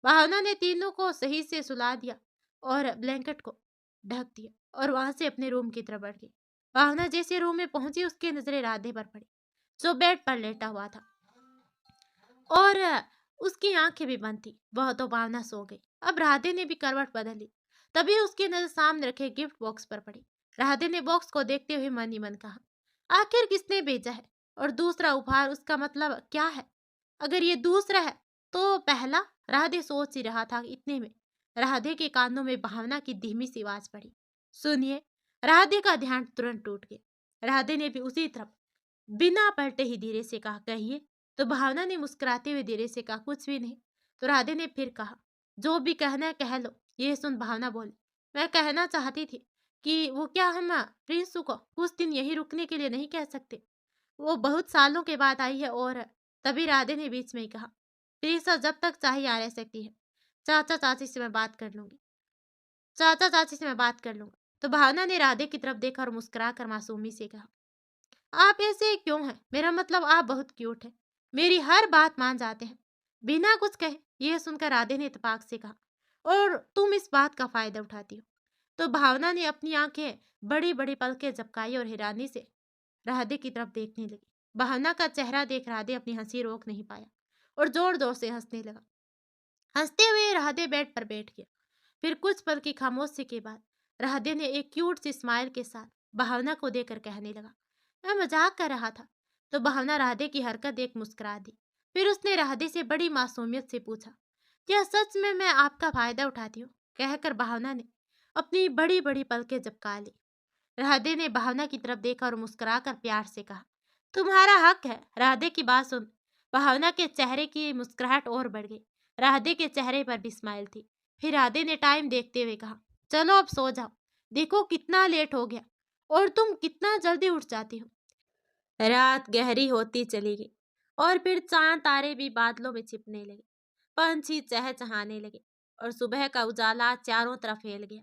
A: भावना ने तीनों को सही से सुला दिया और ब्लैंकेट को ढक दिया और वहां से अपने रूम की तरफ बढ़ गई। भावना जैसे रूम में पहुंची उसकी नजरें राधे पर पड़ी जो बेड पर लेटा हुआ था और उसकी आंखें भी बंद थी। वह तो भावना सो गई। अब राधे ने भी करवट बदल ली। तभी उसकी नजर सामने रखे गिफ्ट बॉक्स पर पड़ी। राधे ने बॉक्स को देखते हुए मन ही मन कहा, आखिर किसने भेजा है और दूसरा उपहार उसका मतलब क्या है? अगर ये दूसरा है तो पहला? राधे सोच ही रहा था। इतने में राधे के कानों में भावना की धीमी सी आवाज पड़ी, सुनिए। राधे का ध्यान तुरंत टूट गया। राधे ने भी उसी तरफ बिना पलटे ही धीरे से कहा, कहिए। तो भावना ने मुस्कुराते हुए धीरे से कहा, कुछ भी नहीं। तो राधे ने फिर कहा, जो भी कहना है कह लो। ये सुन भावना बोली, मैं कहना चाहती थी कि वो क्या हम प्रिंसू को कुछ दिन यहीं रुकने के लिए नहीं कह सकते? वो बहुत सालों के बाद आई है। और तभी राधे ने बीच में ही कहा, प्रिंसा जब तक चाहे यहाँ रह सकती है। चाचा चाची से मैं बात कर लूंगी, चाचा चाची से मैं बात कर लूंगा। तो भावना ने राधे की तरफ देखा और मुस्कुरा कर मासूमी से कहा, आप ऐसे क्यों हैं? मेरा मतलब आप बहुत क्यूट है, मेरी हर बात मान जाते हैं बिना कुछ कहे। यह सुनकर राधे ने इत्तेफाक से कहा, और तुम इस बात का फायदा उठाती हो? तो भावना ने अपनी आंखें बड़ी बड़ी पलकें झपकाई और हैरानी से राधे की तरफ देखने लगी। भावना का चेहरा देख राधे अपनी हंसी रोक नहीं पाया और जोर जोर से हंसने लगा। हंसते हुए राधे बेड पर बैठ गया। फिर कुछ पल की खामोशी के बाद राधे ने एक क्यूट सी स्माइल के साथ भावना को देखकर कहने लगा, मैं मजाक कर रहा था। तो भावना राधे की हरकत देख मुस्कुरा दी। फिर उसने राधे से बड़ी मासूमियत से पूछा, क्या सच में मैं आपका फायदा उठाती हूँ? कहकर भावना ने अपनी बड़ी बड़ी पलकें झपका ली। राधे ने भावना की तरफ देखा और मुस्कुराकर प्यार से कहा, तुम्हारा हक है। राधे की बात सुन भावना के चेहरे की मुस्कुराहट और बढ़ गई। राधे के चेहरे पर भी स्माइल थी। फिर राधे ने टाइम देखते हुए कहा, चलो अब सो जाओ, देखो कितना लेट हो गया और तुम कितना जल्दी उठ जाती हो। रात गहरी होती चली गई और फिर चांद तारे भी बादलों में छिपने लगे। पंछी चहचहाने लगे और सुबह का उजाला चारों तरफ फैल गया।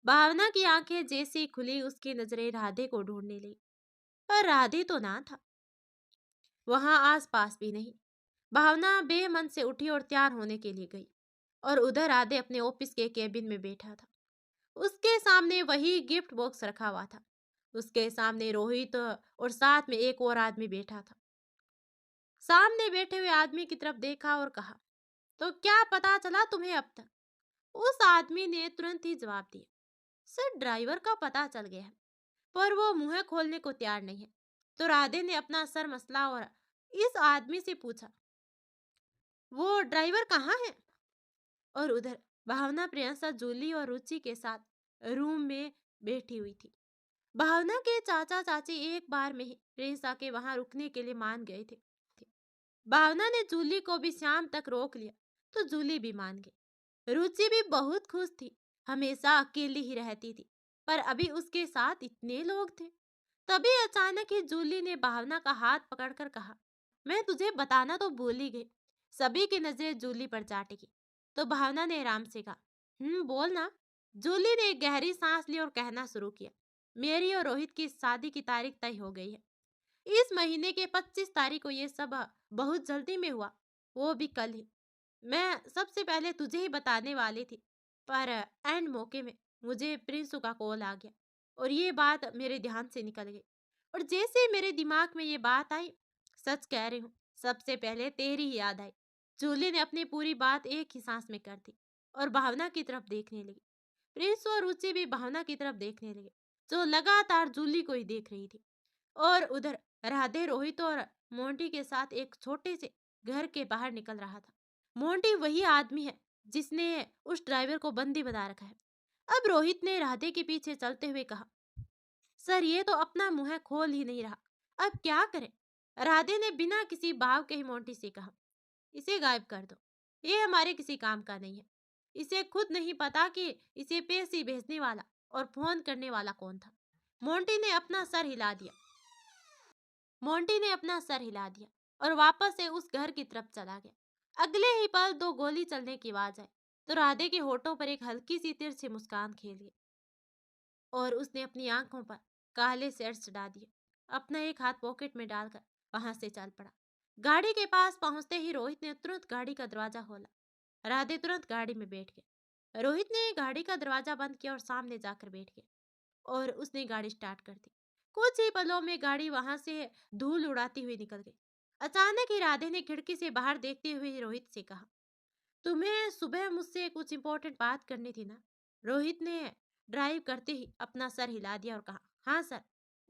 A: भावना की आंखें जैसी खुली उसकी नजरें राधे को ढूंढने लगी, पर राधे तो ना था वहां, आस पास भी नहीं। भावना बेमन से उठी और तैयार होने के लिए गई और उधर राधे अपने ऑफिस के केबिन में बैठा था। उसके सामने वही गिफ्ट बॉक्स रखा हुआ था। उसके सामने रोहित और साथ में एक और आदमी बैठा था। सामने बैठे हुए आदमी की तरफ देखा और कहा, तो क्या पता चला तुम्हें अब तक? उस आदमी ने तुरंत ही जवाब दिया, सर ड्राइवर का पता चल गया है, पर वो मुंह खोलने को तैयार नहीं है। तो राधे ने अपना सर मसला और इस आदमी से पूछा, वो ड्राइवर कहाँ है? और उधर भावना प्रियंका जूली और रुचि के साथ रूम में बैठी हुई थी। भावना के चाचा चाची एक बार में ही प्रियंका के वहां रुकने के लिए मान गए थे। भावना ने जूली को भी शाम तक रोक लिया तो जूली भी मान गई। रुचि भी बहुत खुश थी, हमेशा अकेली ही रहती थी, पर अभी उसके साथ इतने लोग थे। तभी अचानक ही जूली ने भावना का हाथ पकड़कर कहा, मैं तुझे बताना तो भूल ही गई। सभी की नजरें जूली पर जा टिकी। तो भावना ने आराम से कहा, बोल ना। जूली ने एक गहरी सांस ली और कहना शुरू किया, मेरी और रोहित की शादी की तारीख तय हो गई है। इस महीने के 25 तारीख को। ये सब बहुत जल्दी में हुआ, वो भी कल ही। मैं सबसे पहले तुझे ही बताने वाली थी, पर एंड मौके में मुझे प्रिंसू का कॉल आ गया और ये बात मेरे ध्यान से निकल गई। और जैसे ही मेरे दिमाग में ये बात आई, सच कह रही हूँ, सबसे पहले तेरी ही याद आई। जूली ने अपनी पूरी बात एक ही सांस में कर दी और भावना की तरफ देखने लगी। प्रिंस और रुचि भी भावना की तरफ देखने लगे, जो लगातार जूली को ही देख रही थी। और उधर राधे रोहित और मोंटी के साथ एक छोटे से घर के बाहर निकल रहा था। मोंटी वही आदमी है जिसने उस ड्राइवर को बंदी बना रखा है। अब रोहित ने राधे के पीछे चलते हुए कहा, सर ये तो अपना मुंह खोल ही नहीं रहा, अब क्या करें? राधे ने बिना किसी भाव के ही मोंटी से कहा, इसे गायब कर दो, ये हमारे किसी काम का नहीं है। इसे खुद नहीं पता कि इसे पैसे भेजने वाला और फोन करने वाला कौन था। मोंटी ने अपना सर हिला दिया। मोंटी ने अपना सर हिला दिया और वापस से उस घर की तरफ चला गया। अगले ही पल दो गोली चलने की आवाज आई तो राधे के होठों पर एक हल्की सी तिरछी मुस्कान खेल गई और उसने अपनी आंखों पर काले सेट्स चढ़ा दिए। अपना एक हाथ पॉकेट में डालकर वहां से चल पड़ा। गाड़ी के पास पहुंचते ही रोहित ने तुरंत गाड़ी का दरवाजा खोला। राधे तुरंत गाड़ी में बैठ गए। रोहित ने गाड़ी का दरवाजा बंद किया और सामने जाकर बैठ गया और उसने गाड़ी स्टार्ट कर दी। कुछ ही पलों में गाड़ी वहां से धूल उड़ाती हुई निकल गई। अचानक ही राधे ने खिड़की से बाहर देखते हुए रोहित से कहा, तुम्हें सुबह मुझसे कुछ इंपॉर्टेंट बात करनी थी ना? रोहित ने ड्राइव करते ही अपना सर हिला दिया और कहा, हाँ सर,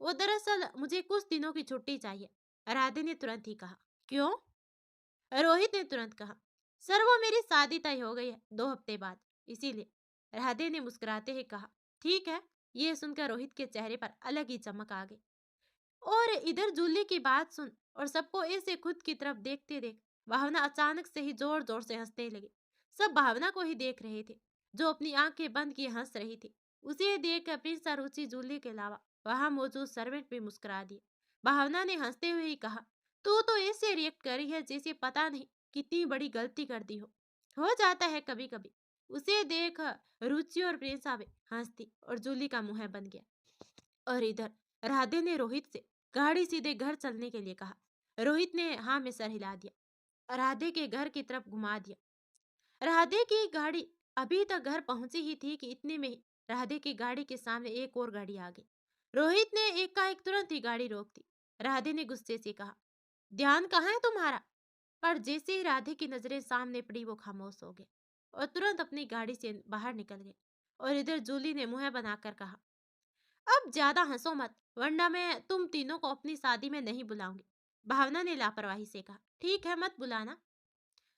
A: वो दरअसल मुझे कुछ दिनों की छुट्टी चाहिए। राधे ने तुरंत ही कहा, क्यों? रोहित ने तुरंत कहा, सर वो मेरी शादी तय हो गई है 2 हफ्ते बाद, इसीलिए। राधे ने मुस्कुराते ही कहा, ठीक है। ये सुनकर रोहित के चेहरे पर अलग ही चमक आ गई। और इधर जूली की बात सुन और सबको ऐसे खुद की तरफ देखते देख भावना अचानक से ही जोर जोर से हंसने लगी। सब भावना को ही देख रहे थे, जो अपनी आंखें बंद किए हंस रही थी। उसे देख कर प्रिंसा रुचि जूली के अलावा वहां मौजूद सर्वेंट भी मुस्कुरा दिए। भावना ने हंसते हुए ही कहा, तू तो ऐसे रिएक्ट करी है जैसे पता नहीं कितनी बड़ी गलती कर दी हो जाता है कभी कभी। उसे देख रुचि और प्रिंसा भी हंसती और जूली का मुंह बन गया। और इधर राधे ने रोहित से गाड़ी सीधे घर चलने के लिए कहा। रोहित ने हाँ में सर हिला दिया। राधे के घर की तरफ घुमा दिया। राधे की गाड़ी अभी तक घर पहुंची ही थी कि इतने में ही राधे की गाड़ी के सामने एक और गाड़ी आ गई। रोहित ने एकाएक तुरंत ही गाड़ी रोक दी। राधे ने गुस्से से कहा, ध्यान कहाँ है तुम्हारा? पर जैसे ही राधे की नजरें सामने पड़ी वो खामोश हो गए और तुरंत अपनी गाड़ी से बाहर निकल गए। और इधर जूली ने मुंह बनाकर कहा, अब ज्यादा हंसो मत, वरना मैं तुम तीनों को अपनी शादी में नहीं बुलाऊंगी। भावना ने लापरवाही से कहा। ठीक है, मत बुलाना,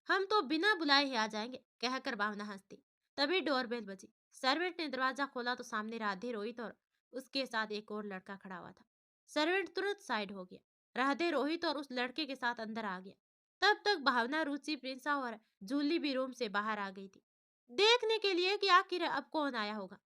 A: हम तो बिना बुलाए ही आ जाएंगे, कहकर भावना हंसती। तभी डोरबेल बजी। सर्वेंट ने दरवाजा खोला तो सामने राधे, रोहित और उसके साथ एक और लड़का खड़ा हुआ था। सर्वेंट तुरंत साइड हो गया। राधे, रोहित और उस लड़के के साथ अंदर आ गया। तब तक भावना, रुचि, प्रिंसा और जूली भी रूम से बाहर आ गई थी, देखने के लिए कि आखिर अब कौन आया होगा।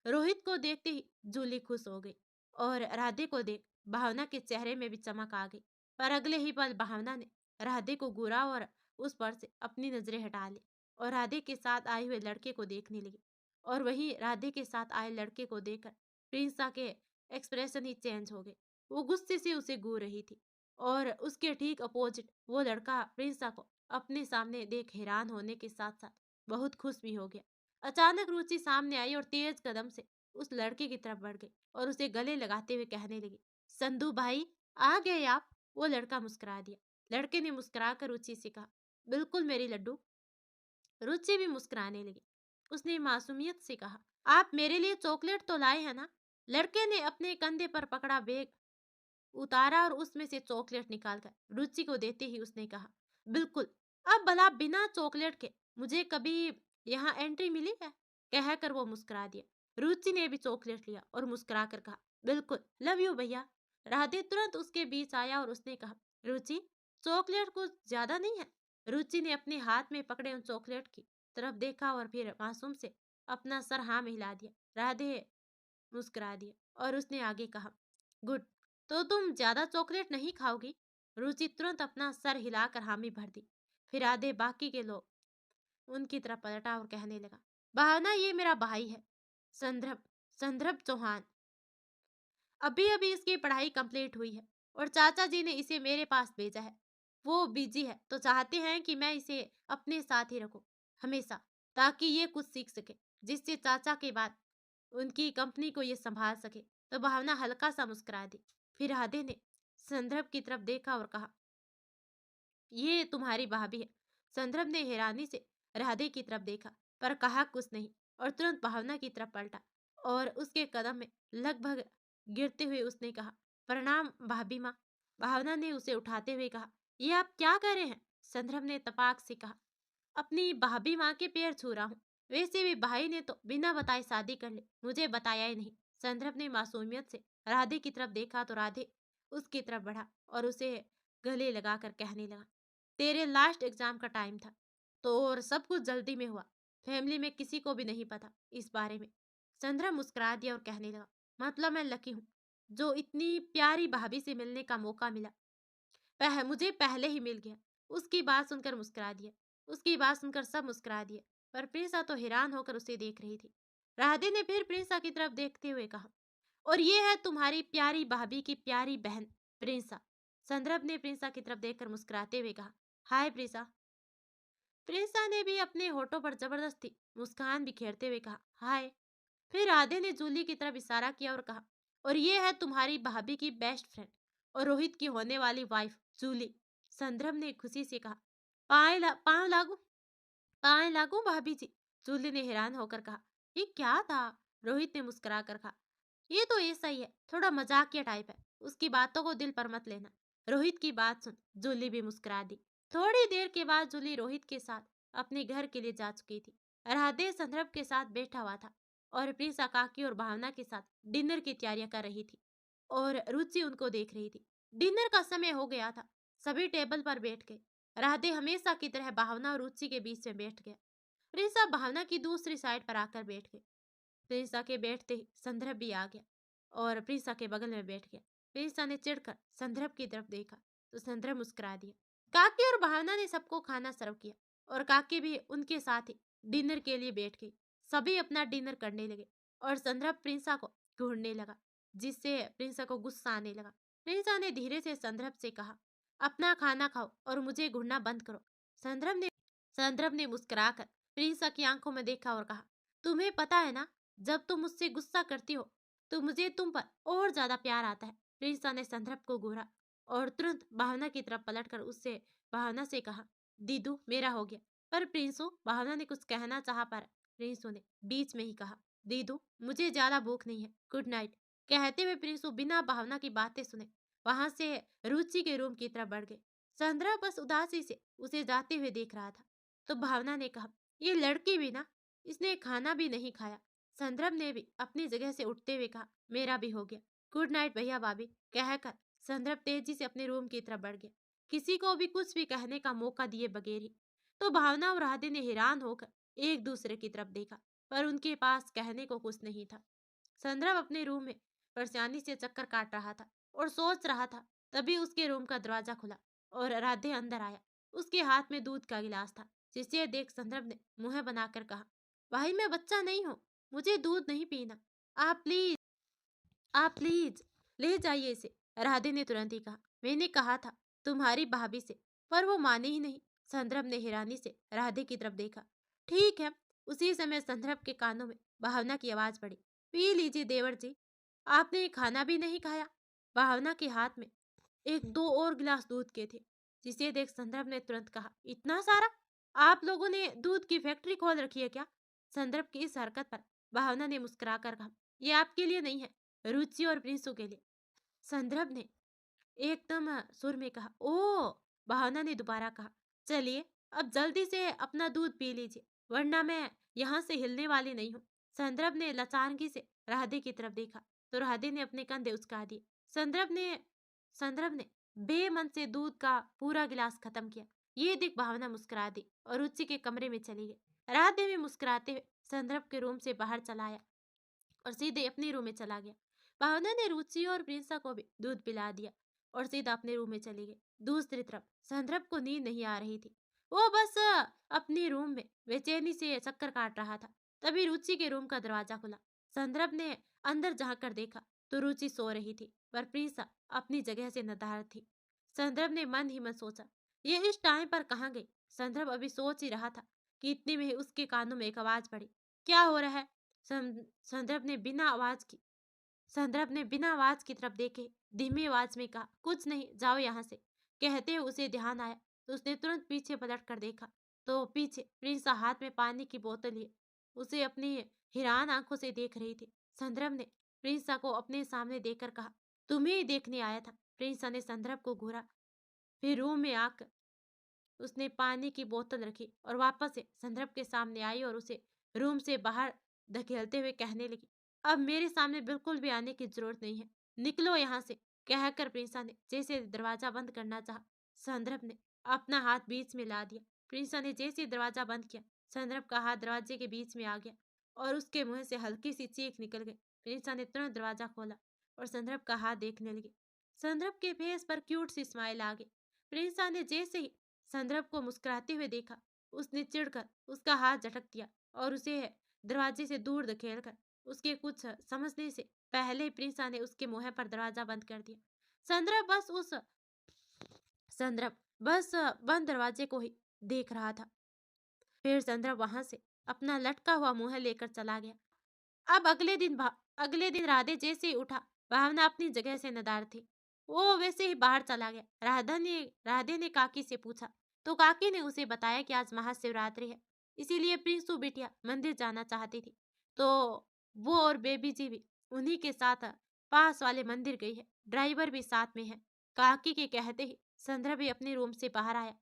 A: रोहित को देखते ही जूली खुश हो गई और राधे को देख भावना के चेहरे में भी चमक आ गई। पर अगले ही पल भावना ने राधे को घूरा और उस पर से अपनी नजरें हटा ली और राधे के साथ आए हुए लड़के को देखने लगी। और वही राधे के साथ आए लड़के को देखकर प्रिंसा के एक्सप्रेशन ही चेंज हो गए। वो गुस्से से उसे घूर रही थी और उसके ठीक अपोजिट वो लड़का प्रिंसा को अपने सामने देख हैरान होने के साथ साथ बहुत खुश भी हो गया। अचानक रुचि सामने आई और तेज कदम से उस लड़के की तरफ बढ़ गई और उसे गले लगाते हुए कहने लगी, संधू भाई, आ गए आप। वो लड़का मुस्कुरा दिया। लड़के ने मुस्कुराकर रुचि से कहा, बिल्कुल मेरी लड्डू। रुचि भी मुस्कुराने लगी। उसने मासूमियत से कहा, आप मेरे लिए चॉकलेट तो लाए हैं ना? लड़के ने अपने कंधे पर पकड़ा बैग उतारा और उसमें से चॉकलेट निकालकर रुचि को देते ही उसने कहा, बिल्कुल। अब भला बिना चॉकलेट के मुझे कभी यहाँ एंट्री मिली है? कहकर वो मुस्कुरा दिया। रुचि ने भी चॉकलेट लिया और मुस्कुरा कर कहा, बिल्कुल, लव यू भैया। राधे तुरंत उसके बीच आया और उसने कहा, रुचि, चॉकलेट कुछ ज्यादा नहीं है? रुचि ने अपने हाथ में पकड़े उन चॉकलेट की तरफ देखा और फिर मासूम से अपना सर हाँ में हिला दिया। राधे मुस्कुरा दिया और उसने आगे कहा, गुड, तो तुम ज्यादा चॉकलेट नहीं खाओगी? रुचि तुरंत अपना सर हिलाकर हामी भर दी। फिर आधे बाकी के लोग उनकी तरफ पलटा और कहने लगा, भावना, ये मेरा भाई है, संदर्भ संदर्भ चौहान। अभी अभी इसकी पढ़ाई कंप्लीट हुई है और चाचा जी ने इसे मेरे पास भेजा है। वो बिजी है तो चाहते हैं कि मैं इसे अपने साथ ही रखूं हमेशा, ताकि ये कुछ सीख सके, जिससे चाचा के बाद उनकी कंपनी को ये संभाल सके। तो भावना हल्का सा मुस्कुरा दी। फिर राधे ने संदर्भ की तरफ देखा और कहा, ये तुम्हारी भाभी है। संदर्भ ने हैरानी से राधे की तरफ देखा पर कहा कुछ नहीं और तुरंत भावना की तरफ पलटा और उसके कदम में लगभग गिरते हुए उसने कहा, प्रणाम भाभी माँ। भावना ने उसे उठाते हुए कहा, ये आप क्या कर रहे हैं? संदर्भ ने तपाक से कहा, अपनी भाभी माँ के पैर छू रहा हूँ। वैसे भी भाई ने तो बिना बताए शादी कर ली, मुझे बताया ही नहीं। संदर्भ ने मासूमियत से राधे की तरफ देखा तो राधे उसकी तरफ बढ़ा और उसे गले लगाकर कहने लगा, तेरे लास्ट एग्जाम का टाइम था तो और सब कुछ जल्दी में हुआ, फैमिली में किसी को भी नहीं पता इस बारे में। संदर्भ मुस्कुरा दिया और कहने लगा, मतलब मैं लकी हूँ जो इतनी प्यारी भाभी से मिलने का मौका मिला। मुझे पहले ही मिल गया। उसकी बात सुनकर मुस्कुरा दिया। उसकी बात सुनकर सब मुस्कुरा दिए, पर प्रिंसा तो हैरान होकर उसे देख रही थी। राधे ने फिर प्रिंसा की तरफ देखते हुए कहा, और ये है तुम्हारी प्यारी भाभी की प्यारी बहन प्रिंसा। संदर्भ ने प्रिंसा की तरफ देखकर मुस्कुराते हुए कहा, हाय प्रिंसा। प्रिंसा ने भी अपने होठों पर जबरदस्ती मुस्कान बिखेरते हुए कहा, हाय। फिर राधे ने जूली की तरफ इशारा किया और कहा, और ये है तुम्हारी भाभी की बेस्ट फ्रेंड और रोहित की होने वाली वाइफ जूली। संदर्भ ने खुशी से कहा, पाँव लागू, पाए लागू भाभी जी। जूली ने हैरान होकर कहा, ये क्या था? रोहित ने मुस्कुरा कर कहा, ये तो ऐसा ही है, थोड़ा मजाकिया टाइप है, उसकी बातों को दिल पर मत लेना। रोहित की बात सुन जूली भी मुस्कुरा दी। थोड़ी देर के बाद जूली रोहित के साथ अपने घर के लिए जा चुकी थी। राधे संदर्भ के साथ बैठा हुआ था और प्रिंसा काकी और भावना के साथ डिनर की तैयारियां कर रही थी और रुचि उनको देख रही थी। डिनर का समय हो गया था। सभी टेबल पर बैठ गए। राधे हमेशा की तरह भावना और रुचि के बीच में बैठ गया। प्रिंसा भावना की दूसरी साइड पर आकर बैठ गई। प्रिंसा के बैठते ही संदर्भ भी आ गया और प्रिंसा के बगल में बैठ गया। प्रिंसा ने चिढ़कर संदर्भ की तरफ देखा तो संदर्भ मुस्कुरा दिया। काकी और भावना ने सबको खाना सर्व किया और काकी भी उनके साथ ही डिनर के लिए बैठ गई। सभी अपना डिनर करने लगे और संदर्भ प्रिंसा को घूरने लगा, जिससे प्रिंसा को गुस्सा आने लगा। प्रिंसा ने धीरे से संदर्भ से कहा, अपना खाना खाओ और मुझे घूरना बंद करो। संदर्भ ने मुस्कुराकर प्रिंसा की आंखों में देखा और कहा, तुम्हें पता है ना, जब तुम मुझसे गुस्सा करती हो तो मुझे तुम पर और ज्यादा प्यार आता है। प्रिंसा ने संदर्भ को घूरा और तुरंत भावना की तरफ पलटकर उससे भावना से कहा, दीदू मेरा हो गया। पर प्रिंसू, भावना ने कुछ कहना चाहा पर प्रिंसू ने बीच में ही कहा, दीदू मुझे ज्यादा भूख नहीं है, गुड नाइट। कहते हुए प्रिंसू बिना भावना की बातें सुने वहां से रुचि के रूम की तरफ बढ़ गए। संध्या बस उदासी से उसे जाते हुए देख रहा था। तो भावना ने कहा, ये लड़की भी ना, इसने खाना भी नहीं खाया। संदर्भ ने भी अपनी जगह से उठते हुए कहा, मेरा भी हो गया, गुड नाइट भैया भाभी कहकर संदर्भ तेजी से अपने रूम की तरफ बढ़ गया, किसी को भी कुछ भी कहने का मौका दिए बगैर ही। तो भावना और राधे ने हैरान होकर एक दूसरे की तरफ देखा, पर उनके पास कहने को कुछ नहीं था। संदर्भ अपने रूम में परेशानी से चक्कर काट रहा था और सोच रहा था। तभी उसके रूम का दरवाजा खुला और राधे अंदर आया। उसके हाथ में दूध का गिलास था, जिसे देख संदर्भ ने मुंह बनाकर कहा, भाई मैं बच्चा नहीं हूँ, मुझे दूध नहीं पीना, आप प्लीज आप प्लीज ले जाइए इसे। राधे ने तुरंत ही कहा, मैंने कहा था तुम्हारी भाभी से, पर वो माने ही नहीं। संदर्भ ने हैरानी से राधे की तरफ देखा। ठीक है। उसी समय संदर्भ के कानों में भावना की आवाज पड़ी, पी लीजिए देवर जी, आपने खाना भी नहीं खाया। भावना के हाथ में एक दो और गिलास दूध के थे, जिसे देख संदर्भ ने तुरंत कहा, इतना सारा? आप लोगों ने दूध की फैक्ट्री खोल रखी है क्या? संदर्भ की इस हरकत पर भावना ने मुस्कुराकर कहा, यह आपके लिए नहीं है, रुचि और प्रिंसू के लिए। संदर्भ ने एकदम सुर में कहा, ओ। भावना ने दोबारा कहा, चलिए अब जल्दी से अपना दूध पी लीजिए, वरना मैं यहाँ से हिलने वाली नहीं हूँ। संदर्भ ने लाचारगी से राधे की तरफ देखा, तो राधे ने अपने कंधे उचका दिए। संदर्भ ने बेमन से दूध का पूरा गिलास खत्म किया। ये देख भावना मुस्कुरा दी और रुचि के कमरे में चली गई। राधे भी मुस्कुराते हुए संदर्भ के रूम से बाहर चला आया और सीधे अपने रूम में चला गया। भावना ने रुचि और प्रिंसा को भी दूध पिला दिया और सीधा अपने रूम में चली गई। दूसरी तरफ संदर्भ को नींद नहीं आ रही थी। वो बस अपने रूम में बेचैनी से चक्कर काट रहा था। तभी रुचि के रूम का दरवाजा खुला। संदर्भ ने अंदर झांक देखा तो रुचि सो रही थी, पर प्रिंसा अपनी जगह से नदार थी। संदर्भ ने मन ही मन सोचा, ये इस टाइम पर कहाँ गई? संदर्भ अभी सोच ही रहा था कि इतने में ही उसके कानों में एक आवाज पड़ी, क्या हो रहा है? संदर्भ ने बिना आवाज की तरफ देखे धीमी आवाज में कहा, कुछ नहीं, जाओ यहाँ से। कहते हुए उसे ध्यान आया तो उसने तुरंत पीछे पलट कर देखा तो पीछे प्रिंसा हाथ में पानी की बोतल लिए उसे अपनी हैरान आंखों से देख रही थी। संदर्भ ने प्रिंसा को अपने सामने देखकर कहा, तुम्हें ही देखने आया था। प्रिंसा ने संदर्भ को घूरा, फिर रूम में आकर उसने पानी की बोतल रखी और वापस से संदर्भ के सामने आई और उसे रूम से बाहर धकेलते हुए कहने लगी, अब मेरे सामने बिल्कुल भी आने की जरूरत नहीं है, निकलो यहाँ से। कहकर प्रिंसा ने जैसे दरवाजा बंद करना चाहा, संदर्भ ने अपना हाथ बीच में ला दिया। प्रिंसा ने जैसे दरवाजा बंद किया, संदर्भ का हाथ दरवाजे के बीच में आ गया और उसके मुंह से हल्की सी चीख निकल गई। प्रिंसा ने तुरंत दरवाजा खोला और संदर्भ का हाथ देखने लगी। संदर्भ के फेस पर क्यूट सी स्माइल आ गई। प्रिंसा ने जैसे ही संदर्भ को मुस्कुराते हुए देखा, उसने चिढ़कर उसका हाथ झटक दिया और उसे दरवाजे से दूर धकेलकर उसके कुछ समझने से पहले ही प्रिंसा ने उसके मुंह पर दरवाजा बंद कर दिया। संदर्भ बस बंद दरवाजे को ही देख रहा था। फिर संदर्भ वहां से अपना लटका हुआ मुंह लेकर चला गया। अब अगले दिन राधे जैसे ही उठा, भावना अपनी जगह से नदार थी। वो वैसे ही बाहर चला गया। राधे ने काकी से पूछा तो काकी ने उसे बताया कि आज महाशिवरात्रि है, इसीलिए प्रिंसू बिटिया मंदिर जाना चाहती थी, तो वो और बेबी जी भी उन्हीं के साथ पास वाले मंदिर गई है, ड्राइवर भी साथ में है। काकी के कहते ही संध्या भी अपने रूम से बाहर आया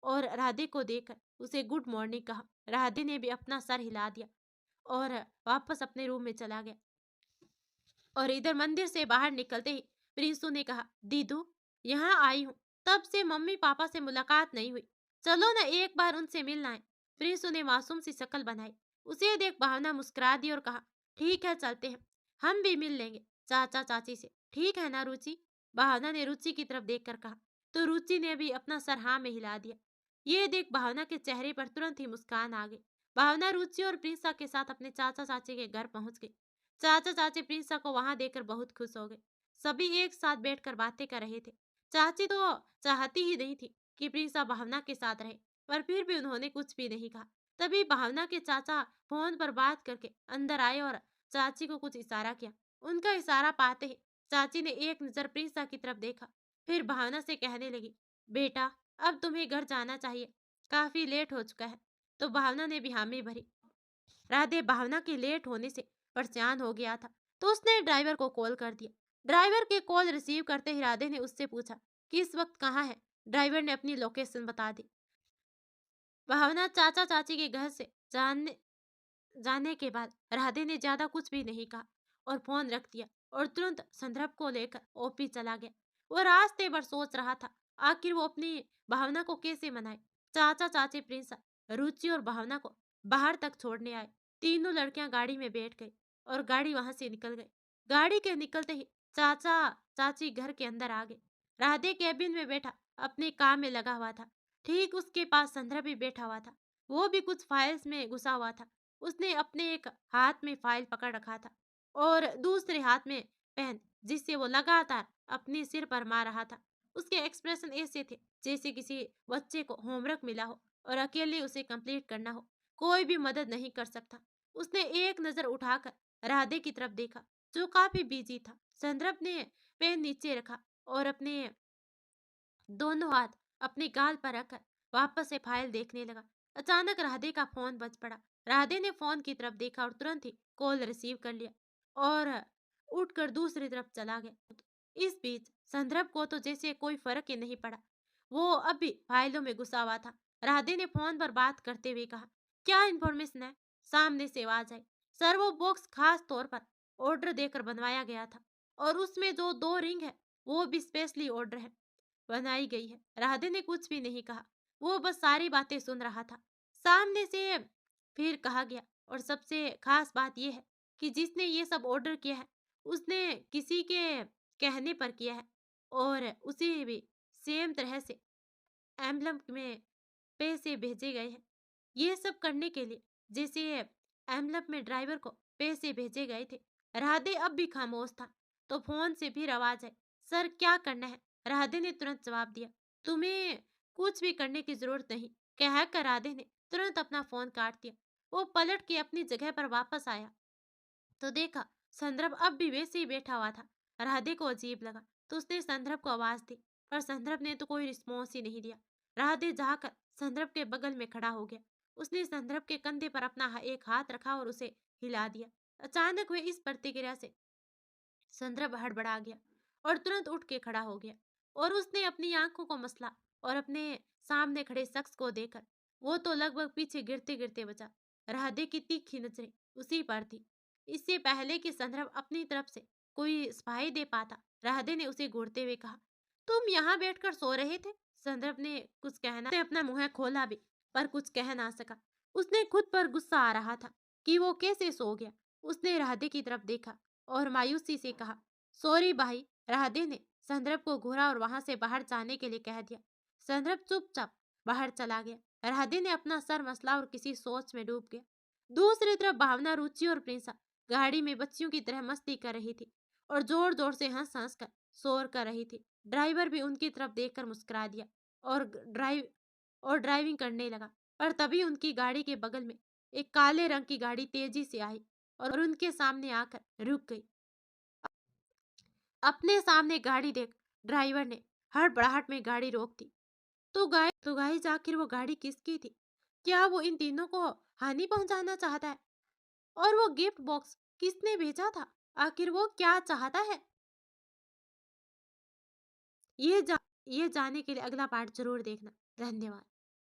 A: और राधे को देखकर उसे गुड मॉर्निंग कहा। राधे ने भी अपना सर हिला दिया और वापस अपने रूम में चला गया। और इधर मंदिर से बाहर निकलते ही प्रिंसू ने कहा, दीदू यहाँ आई हूँ, तब से मम्मी पापा से मुलाकात नहीं हुई, चलो ना एक बार उनसे मिलना है। प्रिंसू ने मासूम सी शक्ल बनाई। उसे देख भावना मुस्कुरा दी और कहा, ठीक है चलते हैं, हम भी मिल लेंगे चाचा चाची से, ठीक है ना रुचि? भावना ने रुचि की तरफ देखकर कहा, तो रुचि ने भी अपना सर हाँ में हिला दिया। ये देख भावना के चेहरे पर तुरंत ही मुस्कान आ गई। भावना रुचि और प्रिंसा के साथ अपने चाचा चाची के घर पहुंच गई। चाचा चाची प्रिंसा को वहां देखकर बहुत खुश हो गए। सभी एक साथ बैठकर बातें कर रहे थे। चाची तो चाहती ही नहीं थी कि प्रिंसा भावना के साथ रहे, पर फिर भी उन्होंने कुछ भी नहीं कहा। तभी भावना के चाचा फोन पर बात करके अंदर आए और चाची को कुछ इशारा किया। उनका इशारा पाते ही चाची ने एक नजर प्रिंसा की तरफ देखा, फिर भावना से कहने लगी, बेटा अब तुम्हें घर जाना चाहिए, काफी लेट हो चुका है। तो भावना ने भी हामी भरी। राधे भावना के लेट होने से परेशान हो गया था। तो उसने ड्राइवर को कॉल कर दिया। ड्राइवर के कॉल रिसीव करते ही राधे ने उससे पूछा कि इस वक्त कहाँ है। ड्राइवर ने अपनी लोकेशन बता दी। भावना चाचा चाची के घर से जानने जाने के बाद राधे ने ज्यादा कुछ भी नहीं कहा और फोन रख दिया और तुरंत संदर्भ को लेकर ओपी चला गया। वो रास्ते भर सोच रहा था आखिर वो अपनी भावना को कैसे मनाए। चाचा चाची प्रिंसा रुचि और भावना को बाहर तक छोड़ने आए। तीनों लड़कियां गाड़ी में बैठ गई और गाड़ी वहां से निकल गई। गाड़ी के निकलते ही चाचा चाची घर के अंदर आ गए। राधे कैबिन में बैठा अपने काम में लगा हुआ था। ठीक उसके पास संदर्भ भी बैठा हुआ था। वो भी कुछ फाइल्स में घुसा हुआ था। उसने अपने एक हाथ में फाइल पकड़ रखा था और दूसरे हाथ में पेन, जिससे वो लगातार अपने सिर पर मार रहा था। उसके एक्सप्रेशन ऐसे थे जैसे किसी बच्चे को होमवर्क मिला हो और अकेले उसे कंप्लीट करना हो। कोई भी मदद नहीं कर सकता। उसने एक नजर उठाकर राधे की तरफ देखा जो काफी बिजी था। संदर्भ ने पेन नीचे रखा और अपने दोनों हाथ अपने गाल पर रखकर वापस से फाइल देखने लगा। अचानक राधे का फोन बज पड़ा। राधे ने फोन की तरफ देखा और तुरंत ही कॉल रिसीव कर लिया और उठकर दूसरी तरफ चला गया। इस बीच संदर्भ को तो जैसे कोई फर्क ही नहीं पड़ा। वो अब भी फाइलों में घुसा हुआ था। राधे ने फोन पर बात करते हुए कहा, क्या इन्फॉर्मेशन है? सामने से आवाज आई। सर, वो बॉक्स खास तौर पर ऑर्डर देकर बनवाया गया था और उसमें जो 2 रिंग है वो भी स्पेशली ऑर्डर है बनाई गई है। राधे ने कुछ भी नहीं कहा। वो बस सारी बातें सुन रहा था। सामने से फिर कहा गया, और सबसे खास बात यह है कि जिसने ये सब ऑर्डर किया है उसने किसी के कहने पर किया है और उसे भी सेम तरह से एम्बलम में पैसे भेजे गए हैं। ये सब करने के लिए जैसे एम्बलम में ड्राइवर को पैसे भेजे गए थे। राधे अब भी खामोश था। तो फोन से फिर आवाज आई, सर क्या करना है? राधे ने तुरंत जवाब दिया, तुम्हें कुछ भी करने की जरूरत नहीं। कहकर राधे ने तुरंत अपना फोन काट दिया। वो पलट के अपनी जगह पर वापस आया तो देखा संदर्भ अब भी वैसे ही बैठा हुआ था। राधे को अजीब लगा तो उसने संदर्भ को आवाज दी, पर संदर्भ ने तो कोई रिस्पॉन्स ही नहीं दिया। राधे जाकर संदर्भ के बगल में खड़ा हो गया। उसने संदर्भ के कंधे पर अपना एक हाथ रखा और उसे हिला दिया। अचानक हुए इस प्रतिक्रिया से संदर्भ हड़बड़ा गया और तुरंत उठ के खड़ा हो गया और उसने अपनी आंखों को मसला और अपने सामने खड़े शख्स को देखकर वो तो लगभग पीछे गिरते गिरते बचा। राधे की तीखी नजरें उसी पर थी। इससे पहले कि संदर्भ अपनी तरफ से कोई सफाई दे पाता, राधे ने उसे घूरते हुए कहा, तुम यहाँ बैठकर सो रहे थे? संदर्भ ने कुछ कहना उसने अपना मुंह खोला भी पर कुछ कह ना सका। उसने खुद पर गुस्सा आ रहा था कि वो कैसे सो गया। उसने राधे की तरफ देखा और मायूसी से कहा, सॉरी भाई। राधे ने संदर्भ को घूरा और वहां से बाहर जाने के लिए कह दिया। संदर्भ चुपचाप बाहर चला गया। राधे ने अपना सर मसला और किसी सोच में डूब गया। दूसरी तरफ भावना, रुचि और प्रिंसा गाड़ी में बच्चियों की तरह मस्ती कर रही थी और जोर जोर से हंस हंस कर शोर कर रही थी। ड्राइवर भी उनकी तरफ देखकर मुस्कुरा दिया और ड्राइविंग करने लगा। पर तभी उनकी गाड़ी के बगल में एक काले रंग की गाड़ी तेजी से आई और उनके सामने आकर रुक गई। अपने सामने गाड़ी देख ड्राइवर ने हड़बड़ाहट में गाड़ी रोक दी। तो गाइस आखिर वो गाड़ी किसकी थी? क्या वो इन तीनों को हानि पहुंचाना चाहता है? और वो गिफ्ट बॉक्स किसने भेजा था? आखिर वो क्या चाहता है? ये जा, ये जानने के लिए अगला पार्ट जरूर देखना। धन्यवाद।